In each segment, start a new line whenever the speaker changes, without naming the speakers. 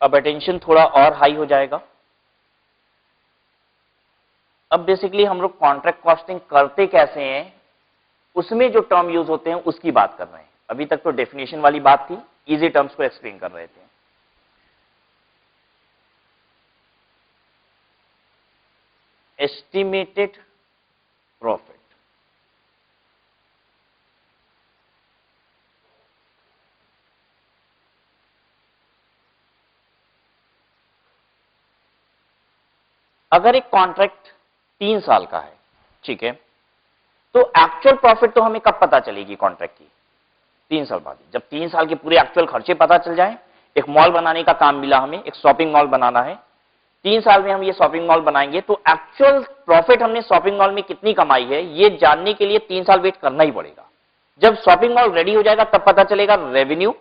अब अटेंशन थोड़ा और हाई हो जाएगा। अब बेसिकली हम लोग कॉन्ट्रैक्ट कॉस्टिंग करते कैसे हैं, उसमें जो टर्म यूज होते हैं उसकी बात कर रहे हैं। अभी तक तो डेफिनेशन वाली बात थी, इजी टर्म्स को एक्सप्लेन कर रहे थे। एस्टिमेटेड प्रॉफिट, अगर एक कॉन्ट्रैक्ट 3 साल का है, ठीक है, तो एक्चुअल प्रॉफिट तो हमें कब पता चलेगी कॉन्ट्रैक्ट की? 3 साल बाद। जब 3 साल के पूरे एक्चुअल खर्चे पता चल जाए, एक मॉल बनाने का काम मिला हमें, एक शॉपिंग मॉल बनाना है, 3 साल में हम ये शॉपिंग मॉल बनाएंगे, तो एक्चुअल प्रॉफिट हमने शॉपिंग मॉल में कितनी कमाई है ये जानने के लिए 3 साल वेट करना ही पड़ेगा। जब शॉपिंग मॉल रेडी हो जाएगा तब पता चलेगा रेवेन्यू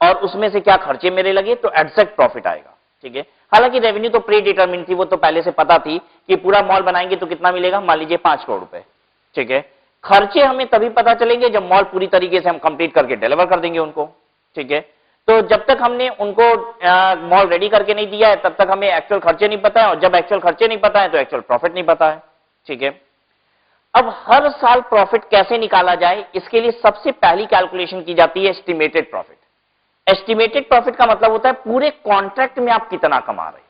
और उसमें से क्या खर्चे मेरे लगे, तो एग्जैक्ट प्रॉफिट आएगा, ठीक है। हालांकि रेवेन्यू तो प्री डिटरमिन थी, वो तो पहले से पता थी कि पूरा मॉल बनाएंगे तो कितना मिलेगा, मान लीजिए 5 करोड़ रुपए, ठीक है। खर्चे हमें तभी पता चलेंगे जब मॉल पूरी तरीके से हम कंप्लीट करके डिलीवर कर देंगे उनको, ठीक है। तो जब तक हमने उनको मॉल रेडी करके नहीं दिया है तब तक हमें एक्चुअल खर्चे नहीं पता है, और जब एक्चुअल खर्चे नहीं पता है तो एक्चुअल प्रॉफिट नहीं पता है, ठीक है। अब हर साल प्रॉफिट कैसे निकाला जाए, इसके लिए सबसे पहली कैलकुलेशन की जाती है एस्टिमेटेड प्रॉफिट। एस्टिमेटेड प्रॉफिट का मतलब होता है पूरे कॉन्ट्रैक्ट में आप कितना कमा रहे हो,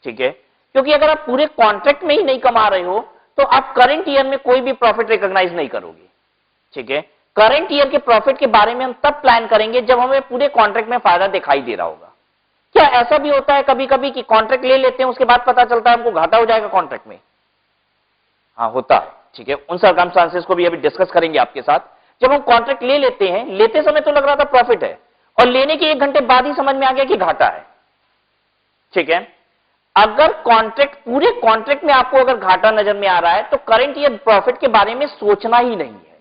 ठीक है। क्योंकि अगर आप पूरे कॉन्ट्रैक्ट में ही नहीं कमा रहे हो तो आप करंट ईयर में कोई भी प्रॉफिट रिकॉग्नाइज नहीं करोगे, ठीक है। करंट ईयर के प्रॉफिट के बारे में हम तब प्लान करेंगे जब हमें पूरे कॉन्ट्रैक्ट में फायदा दिखाई दे रहा होगा। क्या ऐसा भी होता है कभी कभी कि कॉन्ट्रैक्ट ले लेते हैं, उसके बाद पता चलता है हमको घाटा हो जाएगा कॉन्ट्रैक्ट में? हाँ, होता है, ठीक है। उन सर्कमस्टांसेस को भी अभी डिस्कस करेंगे आपके साथ। जब हम कॉन्ट्रैक्ट ले लेते हैं, लेते समय तो लग रहा था प्रॉफिट है, और लेने के 1 घंटे बाद ही समझ में आ गया कि घाटा है, ठीक है। अगर कॉन्ट्रैक्ट, पूरे कॉन्ट्रैक्ट में आपको अगर घाटा नजर में आ रहा है तो करंट ईयर प्रॉफिट के बारे में सोचना ही नहीं है,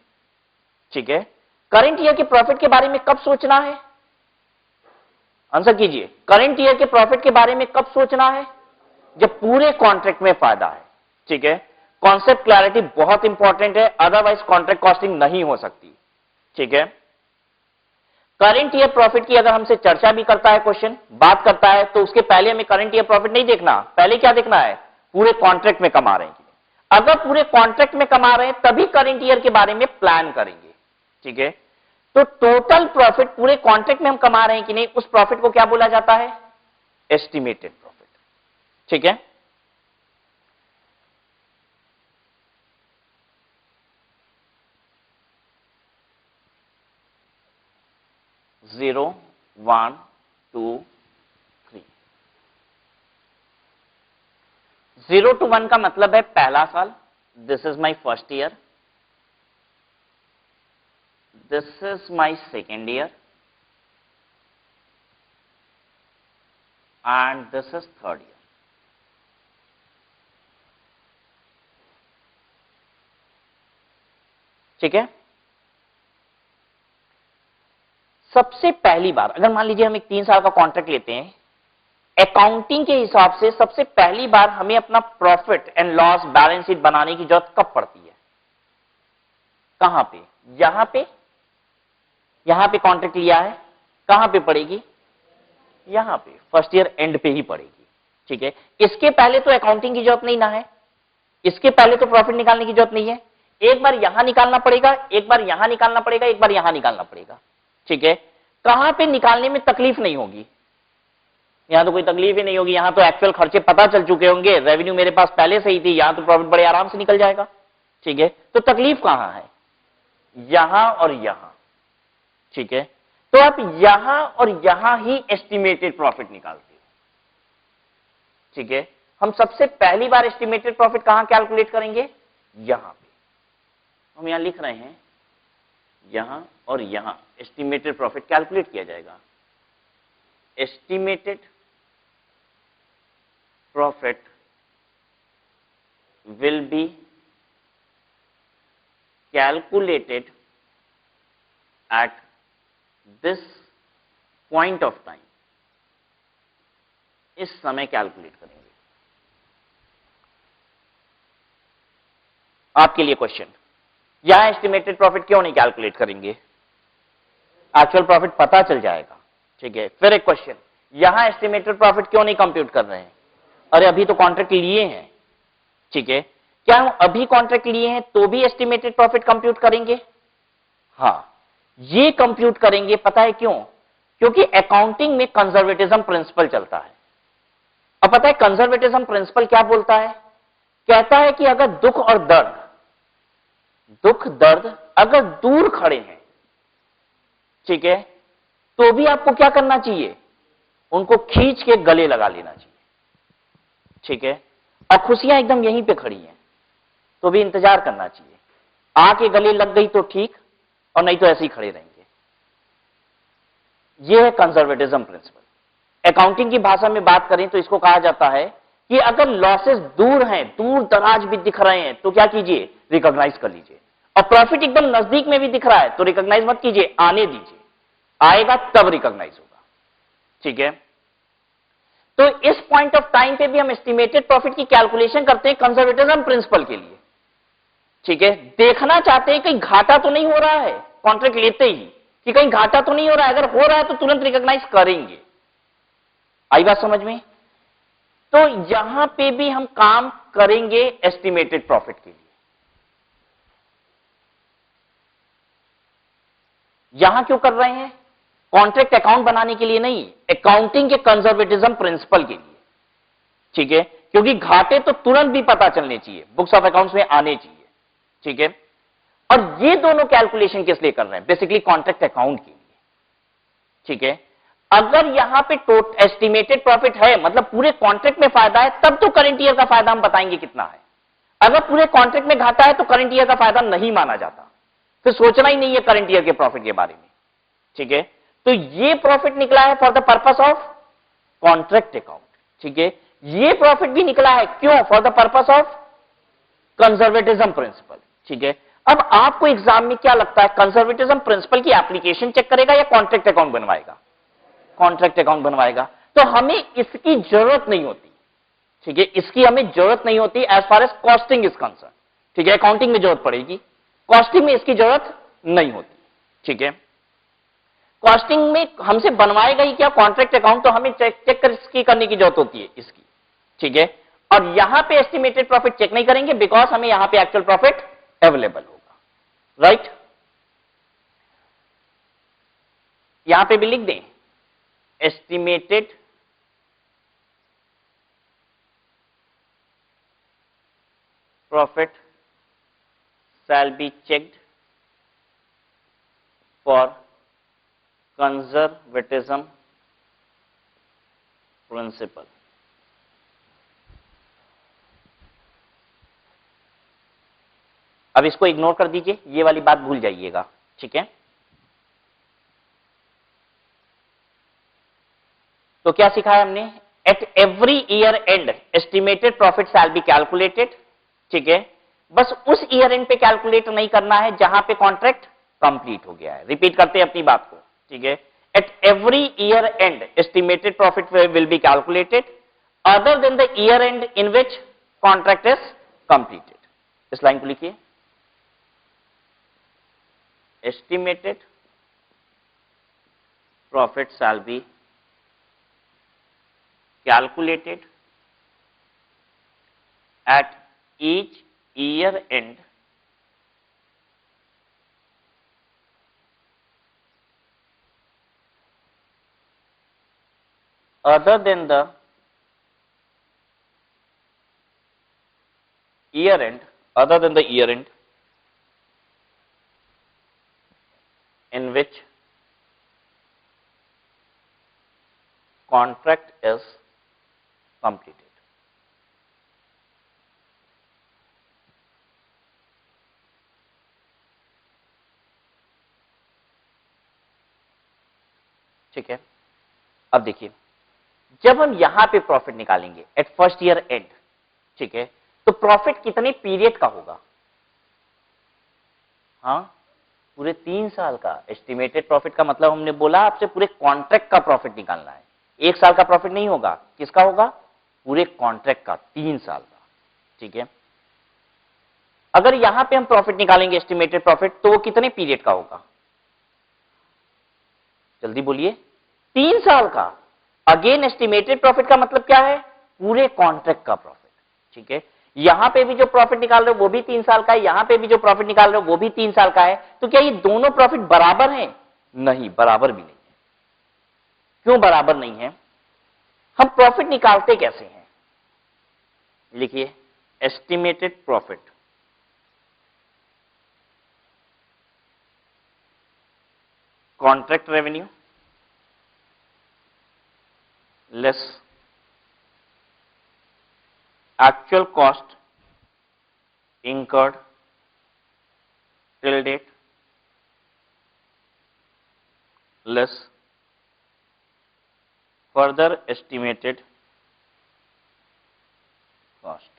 ठीक है। करंट ईयर के प्रॉफिट के बारे में कब सोचना है? आंसर कीजिए। करंट ईयर के प्रॉफिट के बारे में कब सोचना है? जब पूरे कॉन्ट्रैक्ट में फायदा है, ठीक है। कॉन्सेप्ट क्लैरिटी बहुत इंपॉर्टेंट है, अदरवाइज कॉन्ट्रैक्ट कॉस्टिंग नहीं हो सकती, ठीक है। करंट ईयर प्रॉफिट की अगर हमसे चर्चा भी करता है, क्वेश्चन बात करता है, तो उसके पहले हमें करंट ईयर प्रॉफिट नहीं देखना, पहले क्या देखना है, पूरे कॉन्ट्रैक्ट में कमा रहे हैं। अगर पूरे कॉन्ट्रैक्ट में कमा रहे हैं तभी करंट ईयर के बारे में प्लान करेंगे, ठीक है। तो टोटल प्रॉफिट पूरे कॉन्ट्रैक्ट में हम कमा रहे हैं कि नहीं, उस प्रॉफिट को क्या बोला जाता है? एस्टिमेटेड प्रॉफिट, ठीक है। जीरो, 1, 2, 3। 0 to 1 का मतलब है पहला साल, this is my first year, this is my second year, and this is third year, ठीक है। सबसे पहली बार अगर मान लीजिए हम एक 3 साल का कॉन्ट्रैक्ट लेते हैं, अकाउंटिंग के हिसाब से सबसे पहली बार हमें अपना profit and loss balance sheet बनाने की जरूरत कब पड़ती है? कहां पे? यहां पे कॉन्ट्रैक्ट लिया है, कहां पे पड़ेगी? यहां पे, फर्स्ट ईयर एंड पे ही पड़ेगी, ठीक है। इसके पहले तो अकाउंटिंग की जरूरत नहीं ना है, इसके पहले तो प्रॉफिट निकालने की जरूरत नहीं है। एक बार यहां निकालना पड़ेगा, एक बार यहां निकालना पड़ेगा, एक बार यहां निकालना पड़ेगा, ठीक है। कहां पे निकालने में तकलीफ नहीं होगी? यहां तो कोई तकलीफ ही नहीं होगी, यहां तो एक्चुअल खर्चे पता चल चुके होंगे, रेवेन्यू मेरे पास पहले से ही थी, यहां तो प्रॉफिट बड़े आराम से निकल जाएगा, ठीक है। तो तकलीफ कहां है? यहां और यहां, ठीक है। तो आप यहां और यहां ही एस्टिमेटेड प्रॉफिट निकालते हो, ठीक है। हम सबसे पहली बार एस्टिमेटेड प्रॉफिट कहां कैलकुलेट करेंगे? यहां पे। हम यहां लिख रहे हैं, यहां और यहां एस्टिमेटेड प्रॉफिट कैलकुलेट किया जाएगा। Estimated profit will be calculated at this point of time. इस समय कैलकुलेट करेंगे। आपके लिए क्वेश्चन, यहां एस्टिमेटेड प्रॉफिट क्यों नहीं कैलकुलेट करेंगे? एक्चुअल प्रॉफिट पता चल जाएगा, ठीक है। फिर एक क्वेश्चन, यहां एस्टिमेटेड प्रॉफिट क्यों नहीं कंप्यूट कर रहे हैं? अरे अभी तो कॉन्ट्रैक्ट लिए हैं, ठीक है, क्या हम अभी कॉन्ट्रैक्ट लिए हैं तो भी एस्टिमेटेड प्रॉफिट कंप्यूट करेंगे? हां, ये कंप्यूट करेंगे। पता है क्यों? क्योंकि अकाउंटिंग में कंजर्वेटिज्म प्रिंसिपल चलता है। अब पता है कंजर्वेटिज्म प्रिंसिपल क्या बोलता है? कहता है कि अगर दुख और दर्द, दुख दर्द अगर दूर खड़े हैं, ठीक है, तो भी आपको क्या करना चाहिए? उनको खींच के गले लगा लेना चाहिए, ठीक है। और खुशियां एकदम यहीं पे खड़ी हैं तो भी इंतजार करना चाहिए। आके गले लग गई तो ठीक, और नहीं तो ऐसे ही खड़े रहेंगे। यह है कंजर्वेटिज्म प्रिंसिपल। अकाउंटिंग की भाषा में बात करें तो इसको कहा जाता है कि अगर लॉसेस दूर हैं, दूर दराज भी दिख रहे हैं, तो क्या कीजिए? रिकॉग्नाइज कर लीजिए। और प्रॉफिट एकदम नजदीक में भी दिख रहा है तो रिकॉग्नाइज मत कीजिए, आने दीजिए, आएगा तब रिकॉग्नाइज होगा, ठीक है। तो इस पॉइंट ऑफ टाइम पे भी हम एस्टिमेटेड प्रॉफिट की कैलकुलेशन करते हैं कंजर्वेटिज्म प्रिंसिपल के लिए, ठीक है। देखना चाहते हैं कहीं घाटा तो नहीं हो रहा है कॉन्ट्रैक्ट लेते ही, कि कहीं घाटा तो नहीं हो रहा है। अगर हो रहा है तो तुरंत रिकॉग्नाइज करेंगे। आई बात समझ में? तो यहां पे भी हम काम करेंगे एस्टिमेटेड प्रॉफिट के लिए। यहां क्यों कर रहे हैं? कॉन्ट्रैक्ट अकाउंट बनाने के लिए नहीं, अकाउंटिंग के कंजर्वेटिज्म प्रिंसिपल के लिए, ठीक है। क्योंकि घाटे तो तुरंत भी पता चलने चाहिए, बुक्स ऑफ अकाउंट्स में आने चाहिए, ठीक है। और ये दोनों कैलकुलेशन किस लिए कर रहे हैं? बेसिकली कॉन्ट्रैक्ट अकाउंट के लिए, ठीक है। अगर यहां पे एस्टिमेटेड प्रॉफिट है, मतलब पूरे कॉन्ट्रैक्ट में फायदा है, तब तो करंट ईयर का फायदा हम बताएंगे कितना है। अगर पूरे कॉन्ट्रैक्ट में घाटा है तो करंट ईयर का फायदा नहीं माना जाता, फिर सोचना ही नहीं है करंट ईयर के प्रॉफिट के बारे में, ठीक है। तो ये प्रॉफिट निकला है for the purpose of contract account, ठीक है। ये प्रॉफिट भी निकला है क्यों? For the purpose of conservatism principle, ठीक है। अब आपको एग्जाम में क्या लगता है, कंजर्वेटिज्म प्रिंसिपल की एप्लीकेशन चेक करेगा या कॉन्ट्रैक्ट अकाउंट बनवाएगा? कॉन्ट्रैक्ट अकाउंट बनवाएगा। तो हमें इसकी जरूरत नहीं होती, ठीक है, इसकी हमें जरूरत नहीं होती as far as costing is concern, ठीक है। अकाउंटिंग में जरूरत पड़ेगी, कॉस्टिंग में इसकी जरूरत नहीं होती, ठीक है। कॉस्टिंग में हमसे बनवाएगा ही क्या? कॉन्ट्रैक्ट अकाउंट, तो हमें चेक करने की जरूरत होती है इसकी, ठीक है। और यहां पे एस्टिमेटेड प्रॉफिट चेक नहीं करेंगे बिकॉज हमें यहां पे एक्चुअल प्रॉफिट अवेलेबल होगा, राइट। यहां पे भी लिख दें estimated profit shall be checked for conservatism principle. अब इसको इग्नोर कर दीजिए, ये वाली बात भूल जाइएगा, ठीक है। तो क्या सिखाया हमने? At every year and estimated profit shall be calculated, ठीक है। बस उस ईयर एंड पे कैलकुलेट नहीं करना है जहां पे कॉन्ट्रैक्ट कंप्लीट हो गया है। रिपीट करते हैं अपनी बात को, ठीक है। At every year and estimated profit will be calculated other than the year and in which contract is completed. इस लाइन को लिखिए, estimated profit shall be calculated at each year end other than the year end in which contract is completed. ठीक है। अब देखिए, जब हम यहां पे प्रॉफिट निकालेंगे एट फर्स्ट ईयर एंड, ठीक है, तो प्रॉफिट कितने पीरियड का होगा? हाँ, पूरे 3 साल का। एस्टिमेटेड प्रॉफिट का मतलब हमने बोला आपसे पूरे कॉन्ट्रैक्ट का प्रॉफिट निकालना है, 1 साल का प्रॉफिट नहीं होगा। किसका होगा? पूरे कॉन्ट्रैक्ट का, 3 साल का, ठीक है। अगर यहां पे हम प्रॉफिट निकालेंगे एस्टिमेटेड प्रॉफिट, तो वो कितने पीरियड का होगा? जल्दी बोलिए। 3 साल का। अगेन एस्टिमेटेड प्रॉफिट का मतलब क्या है? पूरे कॉन्ट्रैक्ट का प्रॉफिट। ठीक है, यहां पे भी जो प्रॉफिट निकाल रहे हो वो भी 3 साल का है, यहां पे भी जो प्रॉफिट निकाल रहे हो वो भी 3 साल का है। तो क्या ये दोनों प्रॉफिट बराबर हैं? नहीं, बराबर भी नहीं है। क्यों बराबर नहीं है? हम प्रॉफिट निकालते कैसे हैं? लिखिए, estimated profit contract revenue less actual cost incurred till date less further estimated cost.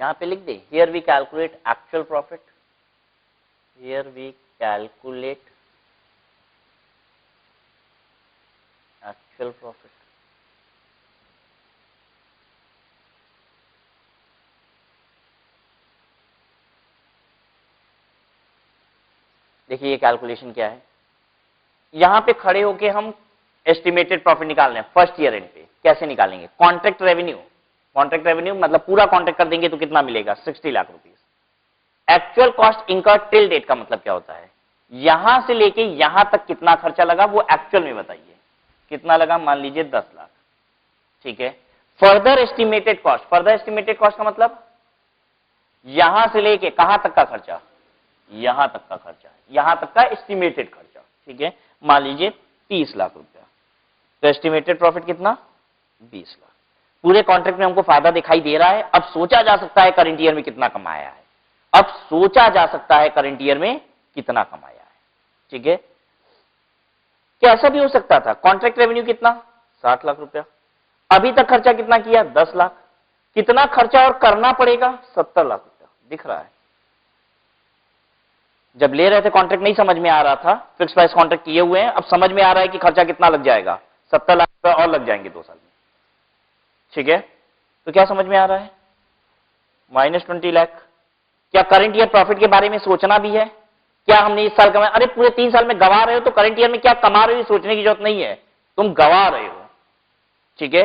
यहां पे लिख दे, here we calculate actual profit, here we calculate actual profit. देखिए ये कैलकुलेशन क्या है, यहां पे खड़े होके हम एस्टिमेटेड प्रॉफिट निकाल रहे हैं फर्स्ट ईयर एंड पे। कैसे निकालेंगे? कॉन्ट्रैक्ट रेवेन्यू, कॉन्ट्रैक्ट रेवेन्यू मतलब पूरा कॉन्ट्रैक्ट कर देंगे तो कितना मिलेगा? 60 lakh rupees. Actual cost incurred till date का मतलब क्या होता है? यहां से लेके यहां तक कितना खर्चा लगा वो एक्चुअल में बताइए। कितना लगा? मान लीजिए 10 लाख। ठीक है, further estimated cost, further estimated cost का मतलब यहां से लेके कहां तक का खर्चा? यहां तक का खर्चा, यहां तक का एस्टिमेटेड खर्चा। ठीक है, मान लीजिए 30 लाख रुपया, तो एस्टिमेटेड प्रॉफिट कितना? 20 लाख। पूरे कॉन्ट्रैक्ट में हमको फायदा दिखाई दे रहा है। अब सोचा जा सकता है करंट ईयर में कितना कमाया है, अब सोचा जा सकता है करंट ईयर में कितना कमाया है। ठीक है, क्या ऐसा भी हो सकता था? कॉन्ट्रैक्ट रेवेन्यू कितना? 60 लाख रुपया, अभी तक खर्चा कितना किया? 10 लाख। कितना खर्चा और करना पड़ेगा? 70 लाख रुपया। दिख रहा है, जब ले रहे थे कॉन्ट्रैक्ट नहीं समझ में आ रहा था, फिक्स प्राइस कॉन्ट्रैक्ट किए हुए हैं, अब समझ में आ रहा है कि खर्चा कितना लग जाएगा? 70 लाख रुपया और लग जाएंगे 2 साल में। ठीक है, तो क्या समझ में आ रहा है? -20 लाख। क्या करंट ईयर प्रॉफिट के बारे में सोचना भी है? क्या हमने इस साल कमाया? अरे पूरे 3 साल में गवा रहे हो तो करंट ईयर में क्या कमा रहे हो सोचने की जरूरत नहीं है, तुम गवा रहे हो। ठीक है,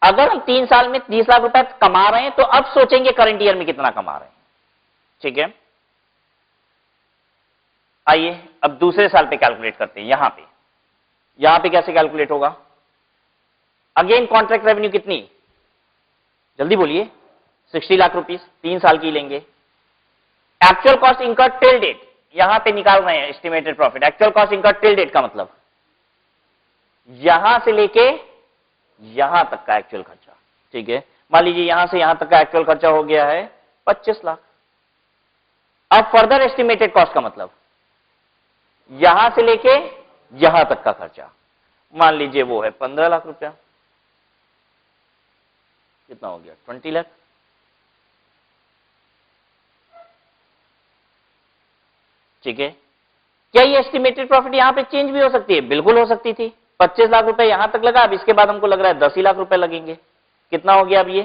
अगर हम 3 साल में 30 लाख रुपए कमा रहे हैं तो अब सोचेंगे करंट ईयर में कितना कमा रहे हैं। ठीक है, आइए अब दूसरे साल पे कैलकुलेट करते हैं। यहां पे कैसे कैलकुलेट होगा? अगेन कॉन्ट्रैक्ट रेवेन्यू कितनी? जल्दी बोलिए। 60 लाख रुपीस, 3 साल की लेंगे। Actual cost incurred till date, यहां पे निकाल रहे हैं estimated profit. Actual cost incurred till date का मतलब यहां से लेके यहां तक का एक्चुअल खर्चा। ठीक है, मान लीजिए यहां से यहां तक का एक्चुअल खर्चा हो गया है 25 लाख। अब फर्दर एस्टिमेटेड कॉस्ट का मतलब यहां से लेके यहां तक का खर्चा, मान लीजिए वो है 15 लाख रुपया। कितना हो गया? 20 लाख। ठीक है, क्या ये एस्टिमेटेड प्रॉफिट यहां पे चेंज भी हो सकती है? बिल्कुल हो सकती थी। 25 लाख रुपए यहां तक लगा, अब इसके बाद हमको लग रहा है 10 ही लाख रुपए लगेंगे। कितना हो गया अब ये?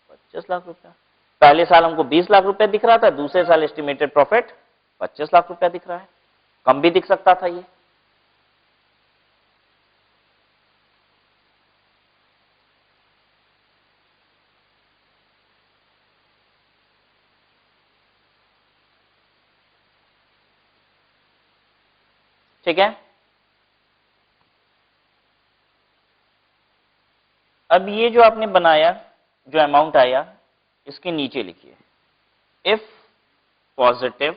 25 लाख रुपया। पहले साल हमको 20 लाख रुपए दिख रहा था, दूसरे साल एस्टिमेटेड प्रॉफिट 25 लाख रुपया दिख रहा है। कम भी दिख सकता था ये। ठीक है, अब ये जो आपने बनाया, जो अमाउंट आया, इसके नीचे लिखिए if positive,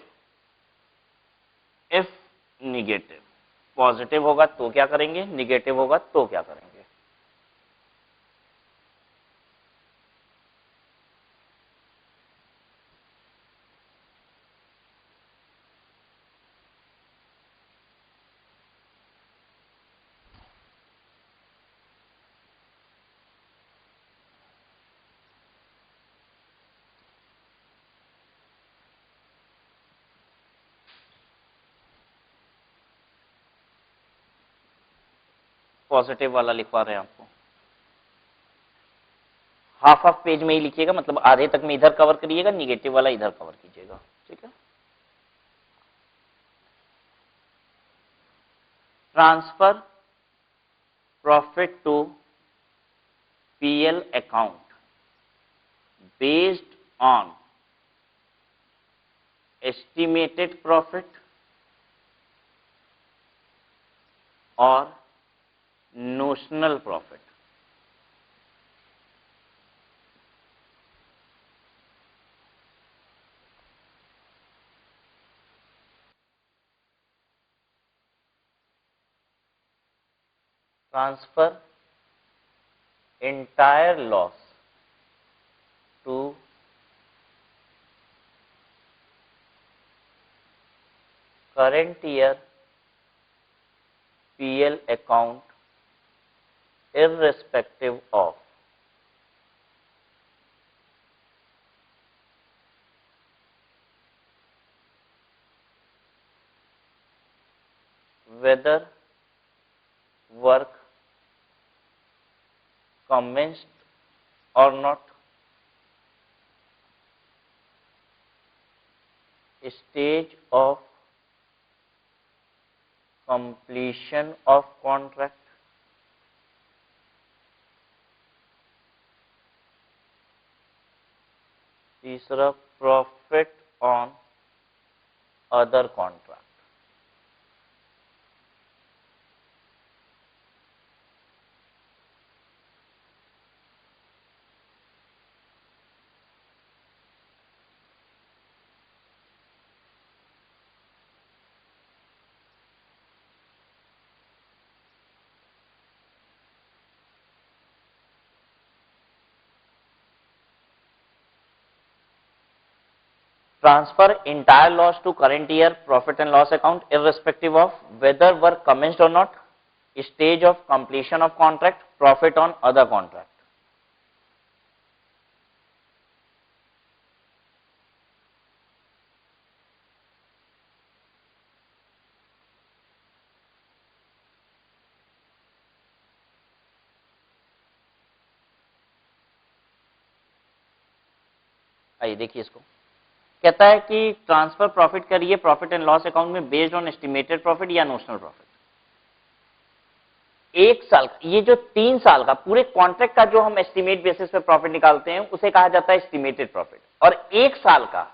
if negative. Positive होगा तो क्या करेंगे, निगेटिव होगा तो क्या करेंगे। पॉजिटिव वाला लिखवा रहे हैं आपको, हाफ हाफ पेज में ही लिखिएगा, मतलब आधे तक में इधर कवर करिएगा, निगेटिव वाला इधर कवर कीजिएगा, ठीक है। Transfer profit to PL account based on estimated profit or notional profit. Transfer entire loss to current year PL account irrespective of whether work commenced or not, stage of completion of contract, तीसरा profit on other contract। Transfer entire loss to current year profit and loss account irrespective of whether work commenced or not, stage of completion of contract, profit on other contract। आइए देखिए इसको, कहता है कि transfer profit करिए profit and loss account में based on estimated profit या notional profit. एक साल, ये जो 3 साल का पूरे कॉन्ट्रैक्ट का जो हम एस्टिमेट बेसिस पे प्रॉफिट निकालते हैं उसे कहा जाता है एस्टिमेटेड प्रॉफिट, और 1 साल का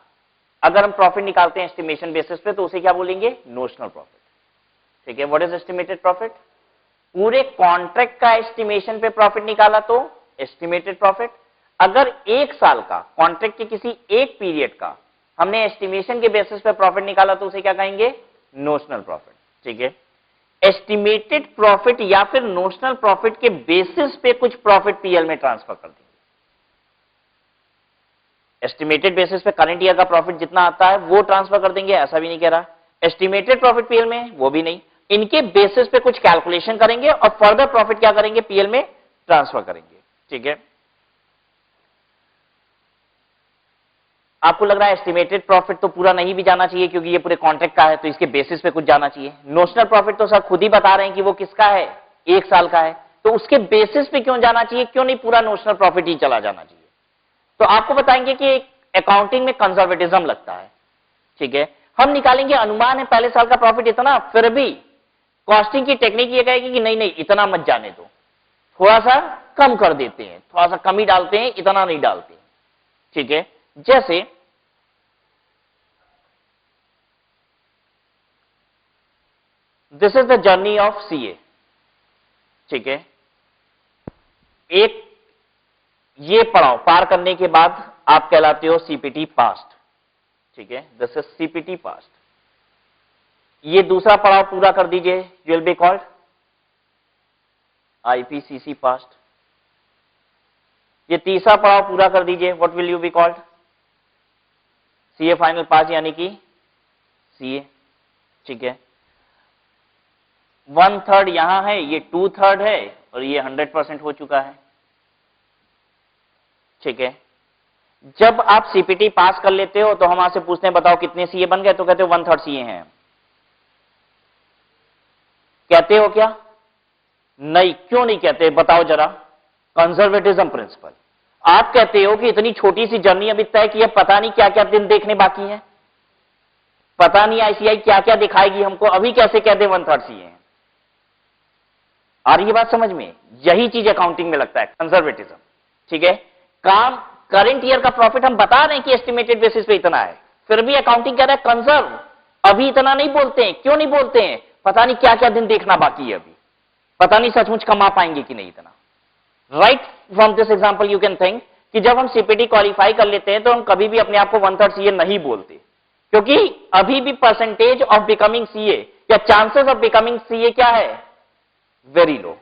अगर हम प्रॉफिट निकालते हैं एस्टिमेशन बेसिस पे तो उसे क्या बोलेंगे, नोशनल प्रॉफिट। ठीक है, व्हाट इज एस्टिमेटेड प्रॉफिट, पूरे कॉन्ट्रैक्ट का एस्टिमेशन पे प्रॉफिट निकाला तो एस्टिमेटेड प्रॉफिट, अगर 1 साल का कॉन्ट्रैक्ट के किसी एक पीरियड का हमने एस्टिमेशन के बेसिस पे प्रॉफिट निकाला तो उसे क्या कहेंगे, नोशनल प्रॉफिट। ठीक है, एस्टिमेटेड प्रॉफिट या फिर नोशनल प्रॉफिट के बेसिस पे कुछ प्रॉफिट पीएल में ट्रांसफर कर देंगे। एस्टिमेटेड बेसिस पे करंट ईयर का प्रॉफिट जितना आता है वो ट्रांसफर कर देंगे, ऐसा भी नहीं कह रहा। एस्टिमेटेड प्रॉफिट पीएल में वो भी नहीं, इनके बेसिस पे कुछ कैलकुलेशन करेंगे और फर्दर प्रॉफिट क्या करेंगे, पीएल में ट्रांसफर करेंगे। ठीक है, आपको लग रहा है एस्टिमेटेड प्रॉफिट तो पूरा नहीं भी जाना चाहिए क्योंकि ये पूरे कॉन्ट्रैक्ट का है, तो इसके बेसिस पे कुछ जाना चाहिए। नोशनल प्रॉफिट तो सर खुद ही बता रहे हैं कि वो किसका है, 1 साल का है, तो उसके बेसिस पे क्यों जाना चाहिए, क्यों नहीं पूरा नोशनल प्रॉफिट ही चला जाना चाहिए। तो आपको बताएंगे कि अकाउंटिंग में कंजर्वेटिज्म लगता है। ठीक है, हम निकालेंगे, अनुमान है पहले साल का प्रॉफिट इतना, फिर भी कॉस्टिंग की टेक्निक ये कहेगी कि नहीं नहीं इतना मत जाने दो, थोड़ा सा कम कर देते हैं, थोड़ा सा कम ही डालते हैं, इतना नहीं डालते। ठीक है, जैसे this is the journey of CA. ठीक है, एक ये पड़ाव पार करने के बाद आप कहलाते हो सीपीटी पास्ट। ठीक है, दिस इज सीपीटी पास्ट। ये दूसरा पड़ाव पूरा कर दीजिए, you will be called IPCC passed. ये तीसरा पड़ाव पूरा कर दीजिए, what will you be called, CA final pass यानी कि सीए। ठीक है, 1/3 यहां है, ये 2/3 है और ये 100% हो चुका है। ठीक है, जब आप सीपीटी पास कर लेते हो तो हम आपसे पूछते हैं बताओ कितने सीए बन गए, तो कहते हो 1/3 सीए हैं। कहते हो क्या, नहीं, क्यों नहीं कहते बताओ जरा। Conservatism principle. आप कहते हो कि इतनी छोटी सी जर्नी अभी तय की है, पता नहीं क्या क्या दिन देखने बाकी है, पता नहीं आईसीआई क्या क्या दिखाएगी हमको, अभी कैसे कहते 1/3 सीए है। आ रही है बात समझ में? यही चीज अकाउंटिंग में लगता है, कंजर्वेटिज्म। ठीक है, काम करंट ईयर का प्रॉफिट हम बता रहे हैं कि एस्टिमेटेड बेसिस पे इतना है, फिर भी अकाउंटिंग कह रहा है कंजर्व, अभी इतना नहीं बोलते हैं। क्यों नहीं बोलते हैं? पता नहीं क्या क्या दिन देखना बाकी है, अभी पता नहीं सचमुच कमा पाएंगे कि नहीं इतना। Right from this example you can think कि जब हम सीपीटी क्वालिफाई कर लेते हैं तो हम कभी भी अपने आप को 1/3 सीए नहीं बोलते, क्योंकि अभी भी परसेंटेज ऑफ बिकमिंग सीए या चांसेस ऑफ बिकमिंग सीए क्या है? Very low.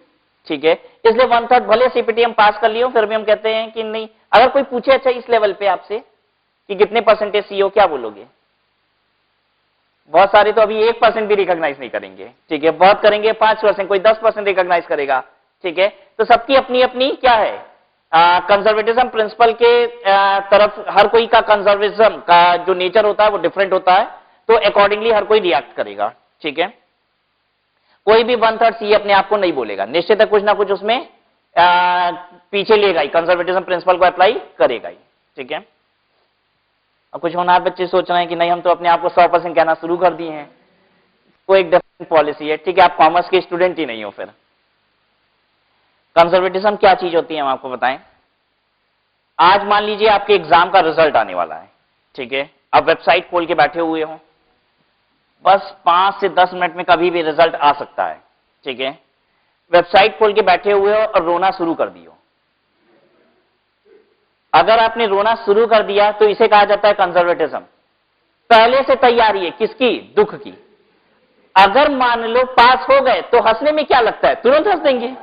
ठीक है, इसलिए 1/3 भले सीपीटी हम पास कर लियो, फिर भी हम कहते हैं कि नहीं। अगर कोई पूछे अच्छा इस लेवल पे आपसे कि कितने परसेंटेज सीओ, क्या बोलोगे? बहुत सारे तो अभी 1% भी रिकॉग्नाइज नहीं करेंगे। ठीक है, बहुत करेंगे 5%, कोई 10% रिकॉग्नाइज करेगा। ठीक है, तो सबकी अपनी अपनी क्या है, कंजर्वेटिज्म प्रिंसिपल के तरफ हर कोई का कंजर्वेटिज्म का जो नेचर होता है वो डिफरेंट होता है, तो अकॉर्डिंगली हर कोई रिएक्ट करेगा। ठीक है, कोई भी 1/3 सीए अपने आप को नहीं बोलेगा, निश्चित है कुछ ना कुछ उसमें पीछे लेगा ही, कंजर्वेटिज्म प्रिंसिपल को अप्लाई करेगा ही। ठीक है, अब कुछ होनहार बच्चे सोच रहे हैं कि नहीं हम तो अपने आप को 100% कहना शुरू कर दिए हैं, कोई एक डिफरेंट पॉलिसी है। ठीक है, आप कॉमर्स के स्टूडेंट ही नहीं हो फिर। कंजर्वेटिज्म क्या चीज होती है हम आपको बताएं। आज मान लीजिए आपके एग्जाम का रिजल्ट आने वाला है। ठीक है, आप वेबसाइट खोल के बैठे हुए हो, बस 5 से 10 मिनट में कभी भी रिजल्ट आ सकता है। ठीक है, वेबसाइट खोल के बैठे हुए हो और रोना शुरू कर दियो। अगर आपने रोना शुरू कर दिया तो इसे कहा जाता है कंजर्वेटिज्म। पहले से तैयारी है किसकी? दुख की। अगर मान लो पास हो गए तो हंसने में क्या लगता है? तुरंत हंस देंगे,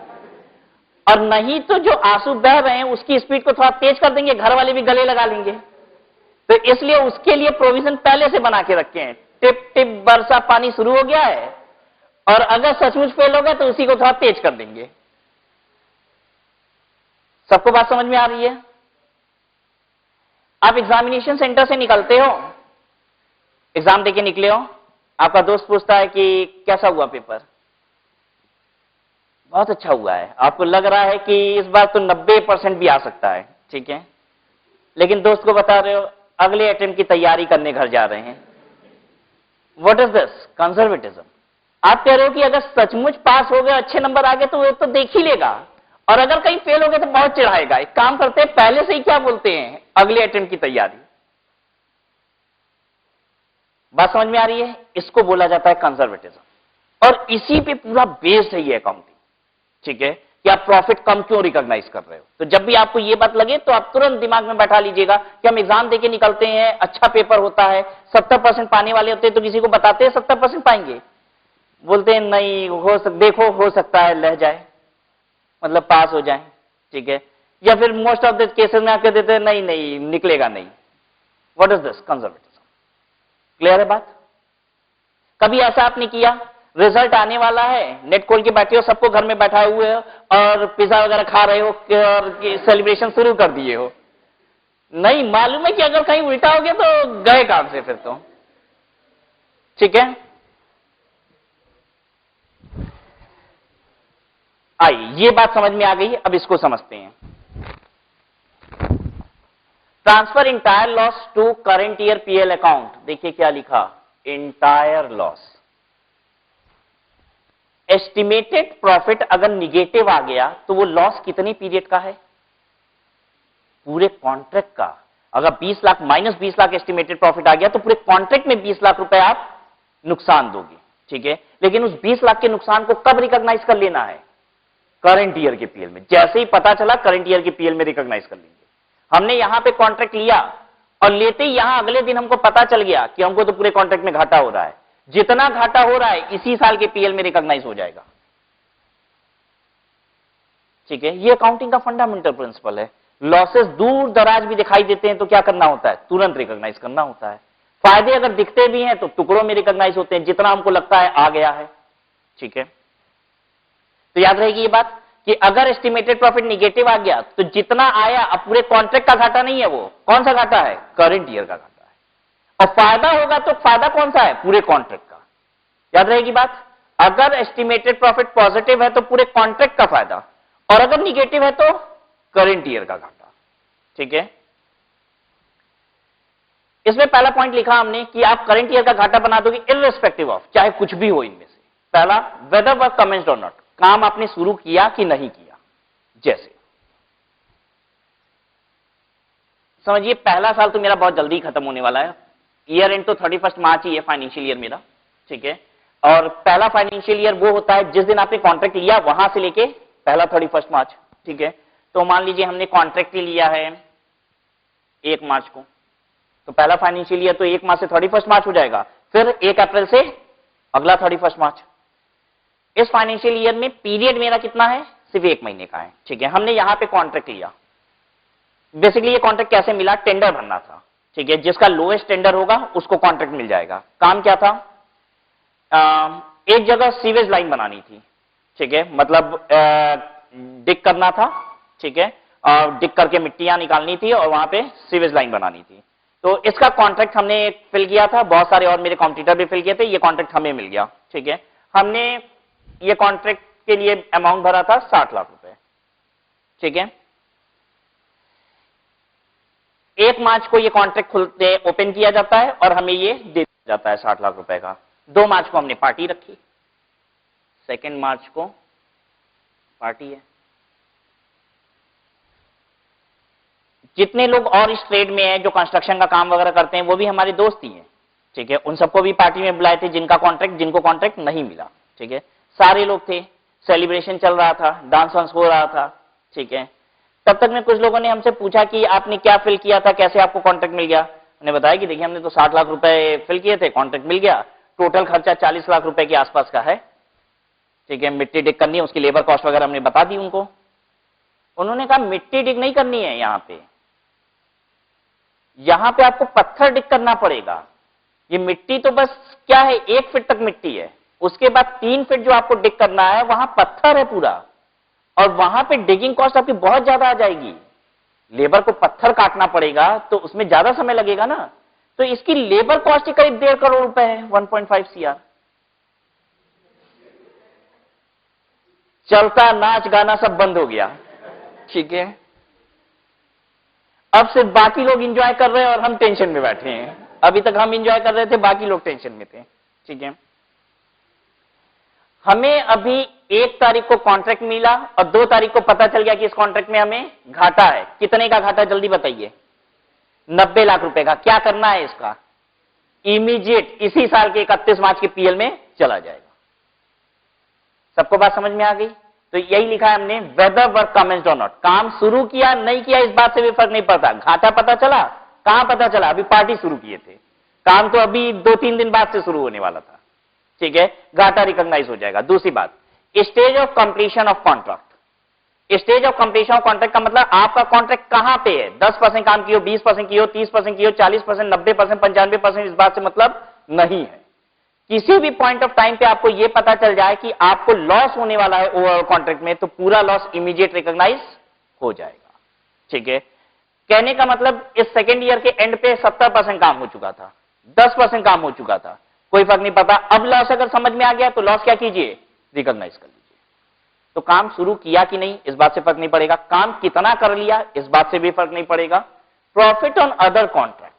और नहीं तो जो आंसू बह रहे हैं उसकी स्पीड को थोड़ा तेज कर देंगे, घर वाले भी गले लगा लेंगे। तो इसलिए उसके लिए प्रोविजन पहले से बना के रखे हैं। टिप टिप बरसा पानी शुरू हो गया है, और अगर सचमुच फेल हो गया तो उसी को थोड़ा तेज कर देंगे। सबको बात समझ में आ रही है? आप एग्जामिनेशन सेंटर से निकलते हो, एग्जाम देके निकले हो, आपका दोस्त पूछता है कि कैसा हुआ पेपर? बहुत अच्छा हुआ है। आपको लग रहा है कि इस बार तो 90% भी आ सकता है। ठीक है, लेकिन दोस्त को बता रहे हो अगले अटेम्प्ट की तैयारी करने घर जा रहे हैं। What is this? कंजर्वेटिज्म। आप कह रहे हो कि अगर सचमुच पास हो गए, अच्छे नंबर आ गए तो वो तो देख ही लेगा, और अगर कहीं फेल हो गए तो बहुत चिढ़ाएगा। एक काम करते हैं, पहले से ही क्या बोलते हैं? अगले अटेम्प्ट की तैयारी। बात समझ में आ रही है? इसको बोला जाता है कंजर्वेटिज्म, और इसी पे पूरा बेस्ड है ये अकाउंटिंग। ठीक है, कि आप प्रॉफिट कम क्यों रिकॉग्नाइज कर रहे हो। तो जब भी आपको ये बात लगे तो आप तुरंत दिमाग में बैठा लीजिएगा कि हम एग्जाम देके निकलते हैं, अच्छा पेपर होता है, 70% पाने वाले होते हैं, तो किसी को बताते हैं 70% पाएंगे, बोलते हैं नहीं देखो हो सकता है लह जाए, मतलब पास हो जाए। ठीक है, या फिर मोस्ट ऑफ द केसेस में आके देते हैं नहीं नहीं निकलेगा नहीं। What is this? Conservatism. Clear है बात? कभी ऐसा आपने किया, रिजल्ट आने वाला है, नेट खोल के बैठे हो, सबको घर में बैठाए हुए हो और पिज्जा वगैरह खा रहे हो और सेलिब्रेशन शुरू कर दिए हो, नहीं मालूम है कि अगर कहीं उल्टा हो गया तो गए काम से फिर तो। ठीक है, आइए ये बात समझ में आ गई, अब इसको समझते हैं। Transfer entire loss to current year PL account. देखिए क्या लिखा, इंटायर लॉस। एस्टिमेटेड प्रॉफिट अगर निगेटिव आ गया तो वो लॉस कितने पीरियड का है? पूरे कॉन्ट्रैक्ट का। अगर 20 lakh minus 20 lakh estimated profit आ गया तो पूरे कॉन्ट्रैक्ट में 20 लाख रुपए आप नुकसान दोगे। ठीक है, लेकिन उस 20 लाख के नुकसान को कब रिकॉग्नाइज कर लेना है? करंट ईयर के पीएल में। जैसे ही पता चला करंट ईयर के पीएल में रिकॉग्नाइज कर लेंगे। हमने यहां पे कॉन्ट्रैक्ट लिया और लेते ही यहां अगले दिन हमको पता चल गया कि हमको तो पूरे कॉन्ट्रैक्ट में घाटा हो रहा है, जितना घाटा हो रहा है इसी साल के पीएल में रिकॉग्नाइज हो जाएगा। ठीक है, ये अकाउंटिंग का फंडामेंटल प्रिंसिपल है। लॉसेस दूर दराज भी दिखाई देते हैं तो क्या करना होता है? तुरंत रिकॉग्नाइज करना होता है। फायदे अगर दिखते भी हैं तो टुकड़ों में रिकॉग्नाइज होते हैं, जितना हमको लगता है आ गया है। ठीक है, तो याद रहेगी ये बात कि अगर एस्टिमेटेड प्रॉफिट निगेटिव आ गया तो जितना आया, अब पूरे कॉन्ट्रैक्ट का घाटा नहीं है, वो कौन सा घाटा है? करंट ईयर का घाटा है। और फायदा होगा तो फायदा कौन सा है? पूरे कॉन्ट्रैक्ट का। याद रहेगी बात। अगर एस्टिमेटेड प्रॉफिट पॉजिटिव है तो पूरे कॉन्ट्रैक्ट का फायदा, और अगर निगेटिव है तो करंट ईयर का घाटा। ठीक है, इसमें पहला पॉइंट लिखा हमने कि आप करंट ईयर का घाटा बना दोगे इररिस्पेक्टिव ऑफ, चाहे कुछ भी हो इनमें से। पहला, वेदर वर्क कमेंस्ड और नॉट, काम आपने शुरू किया कि नहीं किया। जैसे समझिए पहला साल तो मेरा बहुत जल्दी खत्म होने वाला है, ईयर एंड तो 31 मार्च ही है फाइनेंशियल ईयर मेरा। ठीक है, और पहला फाइनेंशियल ईयर वो होता है जिस दिन आपने कॉन्ट्रैक्ट लिया वहां से लेके पहला 31 मार्च। ठीक है, तो मान लीजिए हमने कॉन्ट्रैक्ट लिया है 1 मार्च को, तो पहला फाइनेंशियल ईयर तो 1 मार्च से 31 मार्च हो जाएगा, फिर 1 अप्रैल से अगला 31 मार्च। इस फाइनेंशियल ईयर में पीरियड मेरा कितना है, सिर्फ 1 महीने का है। ठीक है, हमने यहां पे कॉन्ट्रैक्ट लिया। बेसिकली ये कॉन्ट्रैक्ट कैसे मिला, टेंडर भरना था। ठीक है, जिसका लोएस्ट टेंडर होगा उसको कॉन्ट्रैक्ट मिल जाएगा। काम क्या था, एक जगह सीवेज लाइन बनानी थी। ठीक है, मतलब डिग करना था। ठीक है, डिग करके मिट्टियां निकालनी थी और वहां पे सीवेज लाइन बनानी थी। तो इसका कॉन्ट्रैक्ट हमने फिल किया था, बहुत सारे और मेरे कॉम्पिटिटर भी फिल किए थे, ये कॉन्ट्रैक्ट हमें मिल गया। ठीक है, हमने ये कॉन्ट्रैक्ट के लिए अमाउंट भरा था 60 लाख रुपए। ठीक है, 1 मार्च को ये कॉन्ट्रैक्ट खुलते ओपन किया जाता है और हमें ये दे दिया जाता है 60 लाख रुपए का। 2 मार्च को हमने पार्टी रखी, 2 मार्च को पार्टी है। जितने लोग और इस ट्रेड में हैं, जो कंस्ट्रक्शन का काम वगैरह करते हैं, वो भी हमारे दोस्त ही हैं। ठीक है, उन सबको भी पार्टी में बुलाए थे जिनको कॉन्ट्रैक्ट नहीं मिला। ठीक है, सारे लोग थे, सेलिब्रेशन चल रहा था, डांस वांस हो रहा था। ठीक है, तब तक में कुछ लोगों ने हमसे पूछा कि आपने क्या फिल किया था, कैसे आपको कॉन्ट्रैक्ट मिल गया। हमने बताया कि देखिए हमने तो 60 लाख रुपए फिल किए थे, कॉन्ट्रैक्ट मिल गया, टोटल खर्चा 40 लाख रुपए के आसपास का है। ठीक है, मिट्टी डिग करनी है, उसकी लेबर कॉस्ट वगैरह हमने बता दी उनको। उन्होंने कहा मिट्टी डिग नहीं करनी है, यहां पे आपको पत्थर डिग करना पड़ेगा। ये मिट्टी तो बस क्या है, 1 फीट तक मिट्टी है, उसके बाद 3 फीट जो आपको डिग करना है वहां पत्थर है पूरा, और वहां पे डिगिंग कॉस्ट आपकी बहुत ज्यादा आ जाएगी। लेबर को पत्थर काटना पड़ेगा तो उसमें ज्यादा समय लगेगा ना, तो इसकी लेबर कॉस्ट ही करीब 1.5 करोड़ रुपए है, 1.5 CR। चलता नाच गाना सब बंद हो गया। ठीक है, अब सिर्फ बाकी लोग एंजॉय कर रहे हैं और हम टेंशन में बैठे हैं। अभी तक हम एंजॉय कर रहे थे, बाकी लोग टेंशन में थे। ठीक है, हमें अभी 1 तारीख को कॉन्ट्रैक्ट मिला और 2 तारीख को पता चल गया कि इस कॉन्ट्रैक्ट में हमें घाटा है। कितने का घाटा, जल्दी बताइए। 90 लाख रुपए का। क्या करना है इसका, इमीडिएट इसी साल के 31 मार्च के पीएल में चला जाएगा। सबको बात समझ में आ गई। तो यही लिखा है हमने, वेदर वर्क कमेंस्ड और नॉट, काम शुरू किया नहीं किया इस बात से भी फर्क नहीं पड़ता। घाटा पता चला, कहां पता चला, अभी पार्टी शुरू किए थे, काम तो अभी 2-3 दिन बाद से शुरू होने वाला था। ठीक है, घाटा रिकॉग्नाइज हो जाएगा। दूसरी बात, stage of completion of contract. Stage of completion of contract का मतलब आपका कॉन्ट्रैक्ट कहां पे है, 10% काम किया, 20% किया, 30% किया, 40%, 90%, 95%, इस बात से मतलब नहीं है। किसी भी पॉइंट ऑफ टाइम पे आपको यह पता चल जाए कि आपको लॉस होने वाला है ओवरऑल कॉन्ट्रैक्ट में, तो पूरा लॉस इमीडिएट रिकॉग्नाइज हो जाएगा। ठीक है, कहने का मतलब इस सेकेंड ईयर के एंड पे 70% काम हो चुका था, 10% काम हो चुका था, कोई फर्क नहीं पड़ता। अब लॉस अगर समझ में आ गया तो लॉस क्या कीजिए, रिकॉग्नाइज कर लीजिए। तो काम शुरू किया कि नहीं इस बात से फर्क नहीं पड़ेगा, काम कितना कर लिया इस बात से भी फर्क नहीं पड़ेगा। प्रॉफिट ऑन अदर कॉन्ट्रैक्ट,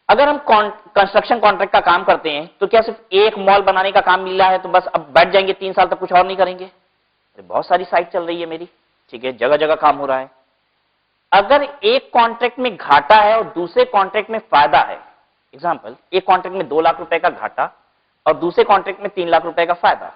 अगर हम कंस्ट्रक्शन कॉन्ट्रैक्ट का काम करते हैं तो क्या सिर्फ एक मॉल बनाने का काम मिल रहा है तो बस अब बैठ जाएंगे 3 साल तक कुछ और नहीं करेंगे? बहुत सारी साइट चल रही है मेरी। ठीक है, जगह जगह काम हो रहा है। अगर एक कॉन्ट्रैक्ट में घाटा है और दूसरे कॉन्ट्रैक्ट में फायदा है, एग्जांपल, एक कॉन्ट्रैक्ट में 2 लाख रुपए का घाटा और दूसरे कॉन्ट्रैक्ट में 3 लाख रुपए का फायदा,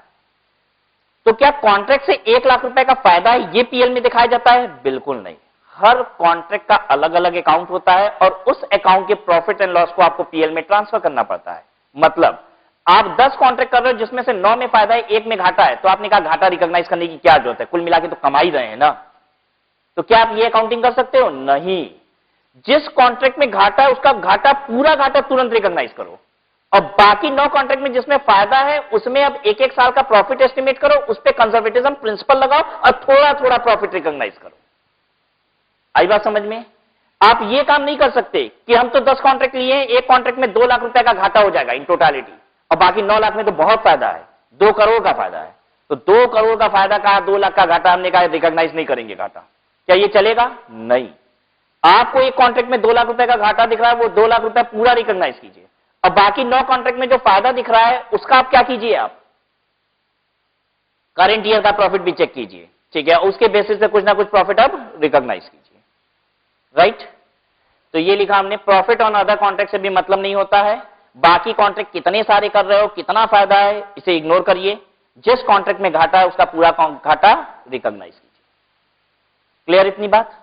तो क्या कॉन्ट्रैक्ट से 1 लाख रुपए का फायदा है ये पीएल में दिखाया जाता है? बिल्कुल नहीं। हर कॉन्ट्रैक्ट का अलग अलग अकाउंट होता है और उस अकाउंट के प्रॉफिट एंड लॉस को आपको पीएल में ट्रांसफर करना पड़ता है। मतलब आप 10 कॉन्ट्रैक्ट कर रहे हो जिसमें से 9 में फायदा है, 1 में घाटा है, तो आपने कहा घाटा रिकॉग्नाइज करने की क्या जरूरत है, कुल मिला के तो कमा ही रहे हैं ना, तो क्या आप ये अकाउंटिंग कर सकते हो? नहीं। जिस कॉन्ट्रैक्ट में घाटा है उसका घाटा, पूरा घाटा तुरंत रिकॉग्नाइज करो, और बाकी 9 कॉन्ट्रैक्ट में जिसमें फायदा है उसमें अब 1-1 साल का प्रॉफिट एस्टिमेट करो, उस पर कंजर्वेटिज्म प्रिंसिपल लगाओ और थोड़ा थोड़ा प्रॉफिट रिकॉग्नाइज करो। आई बात समझ में? आप ये काम नहीं कर सकते कि हम तो 10 कॉन्ट्रैक्ट लिए हैं, एक कॉन्ट्रैक्ट में 2 लाख रुपए का घाटा हो जाएगा इन टोटालिटी, और बाकी 9 लाख में तो बहुत फायदा है, 2 करोड़ का फायदा है। तो 2 करोड़ का फायदा कहा, 2 लाख का घाटा, हमने कहा रिकॉग्नाइज नहीं करेंगे घाटा। क्या ये चलेगा? नहीं। आपको एक कॉन्ट्रैक्ट में 2 लाख रुपए का घाटा दिख रहा है, वो 2 लाख रुपए पूरा रिकॉग्नाइज कीजिए, और बाकी 9 कॉन्ट्रैक्ट में जो फायदा दिख रहा है उसका आप क्या कीजिए, आप करंट ईयर का प्रॉफिट भी चेक कीजिए, ठीक है, उसके बेसिस पे कुछ ना कुछ प्रॉफिट आप रिकॉग्नाइज कीजिए, राइट। तो ये लिखा हमने, प्रॉफिट ऑन अदर कॉन्ट्रैक्ट से भी मतलब नहीं होता है, बाकी कॉन्ट्रैक्ट कितने सारे कर रहे हो, कितना फायदा है, इसे इग्नोर करिए, जिस कॉन्ट्रैक्ट में घाटा है उसका पूरा घाटा रिकॉग्नाइज कीजिए। क्लियर इतनी बात?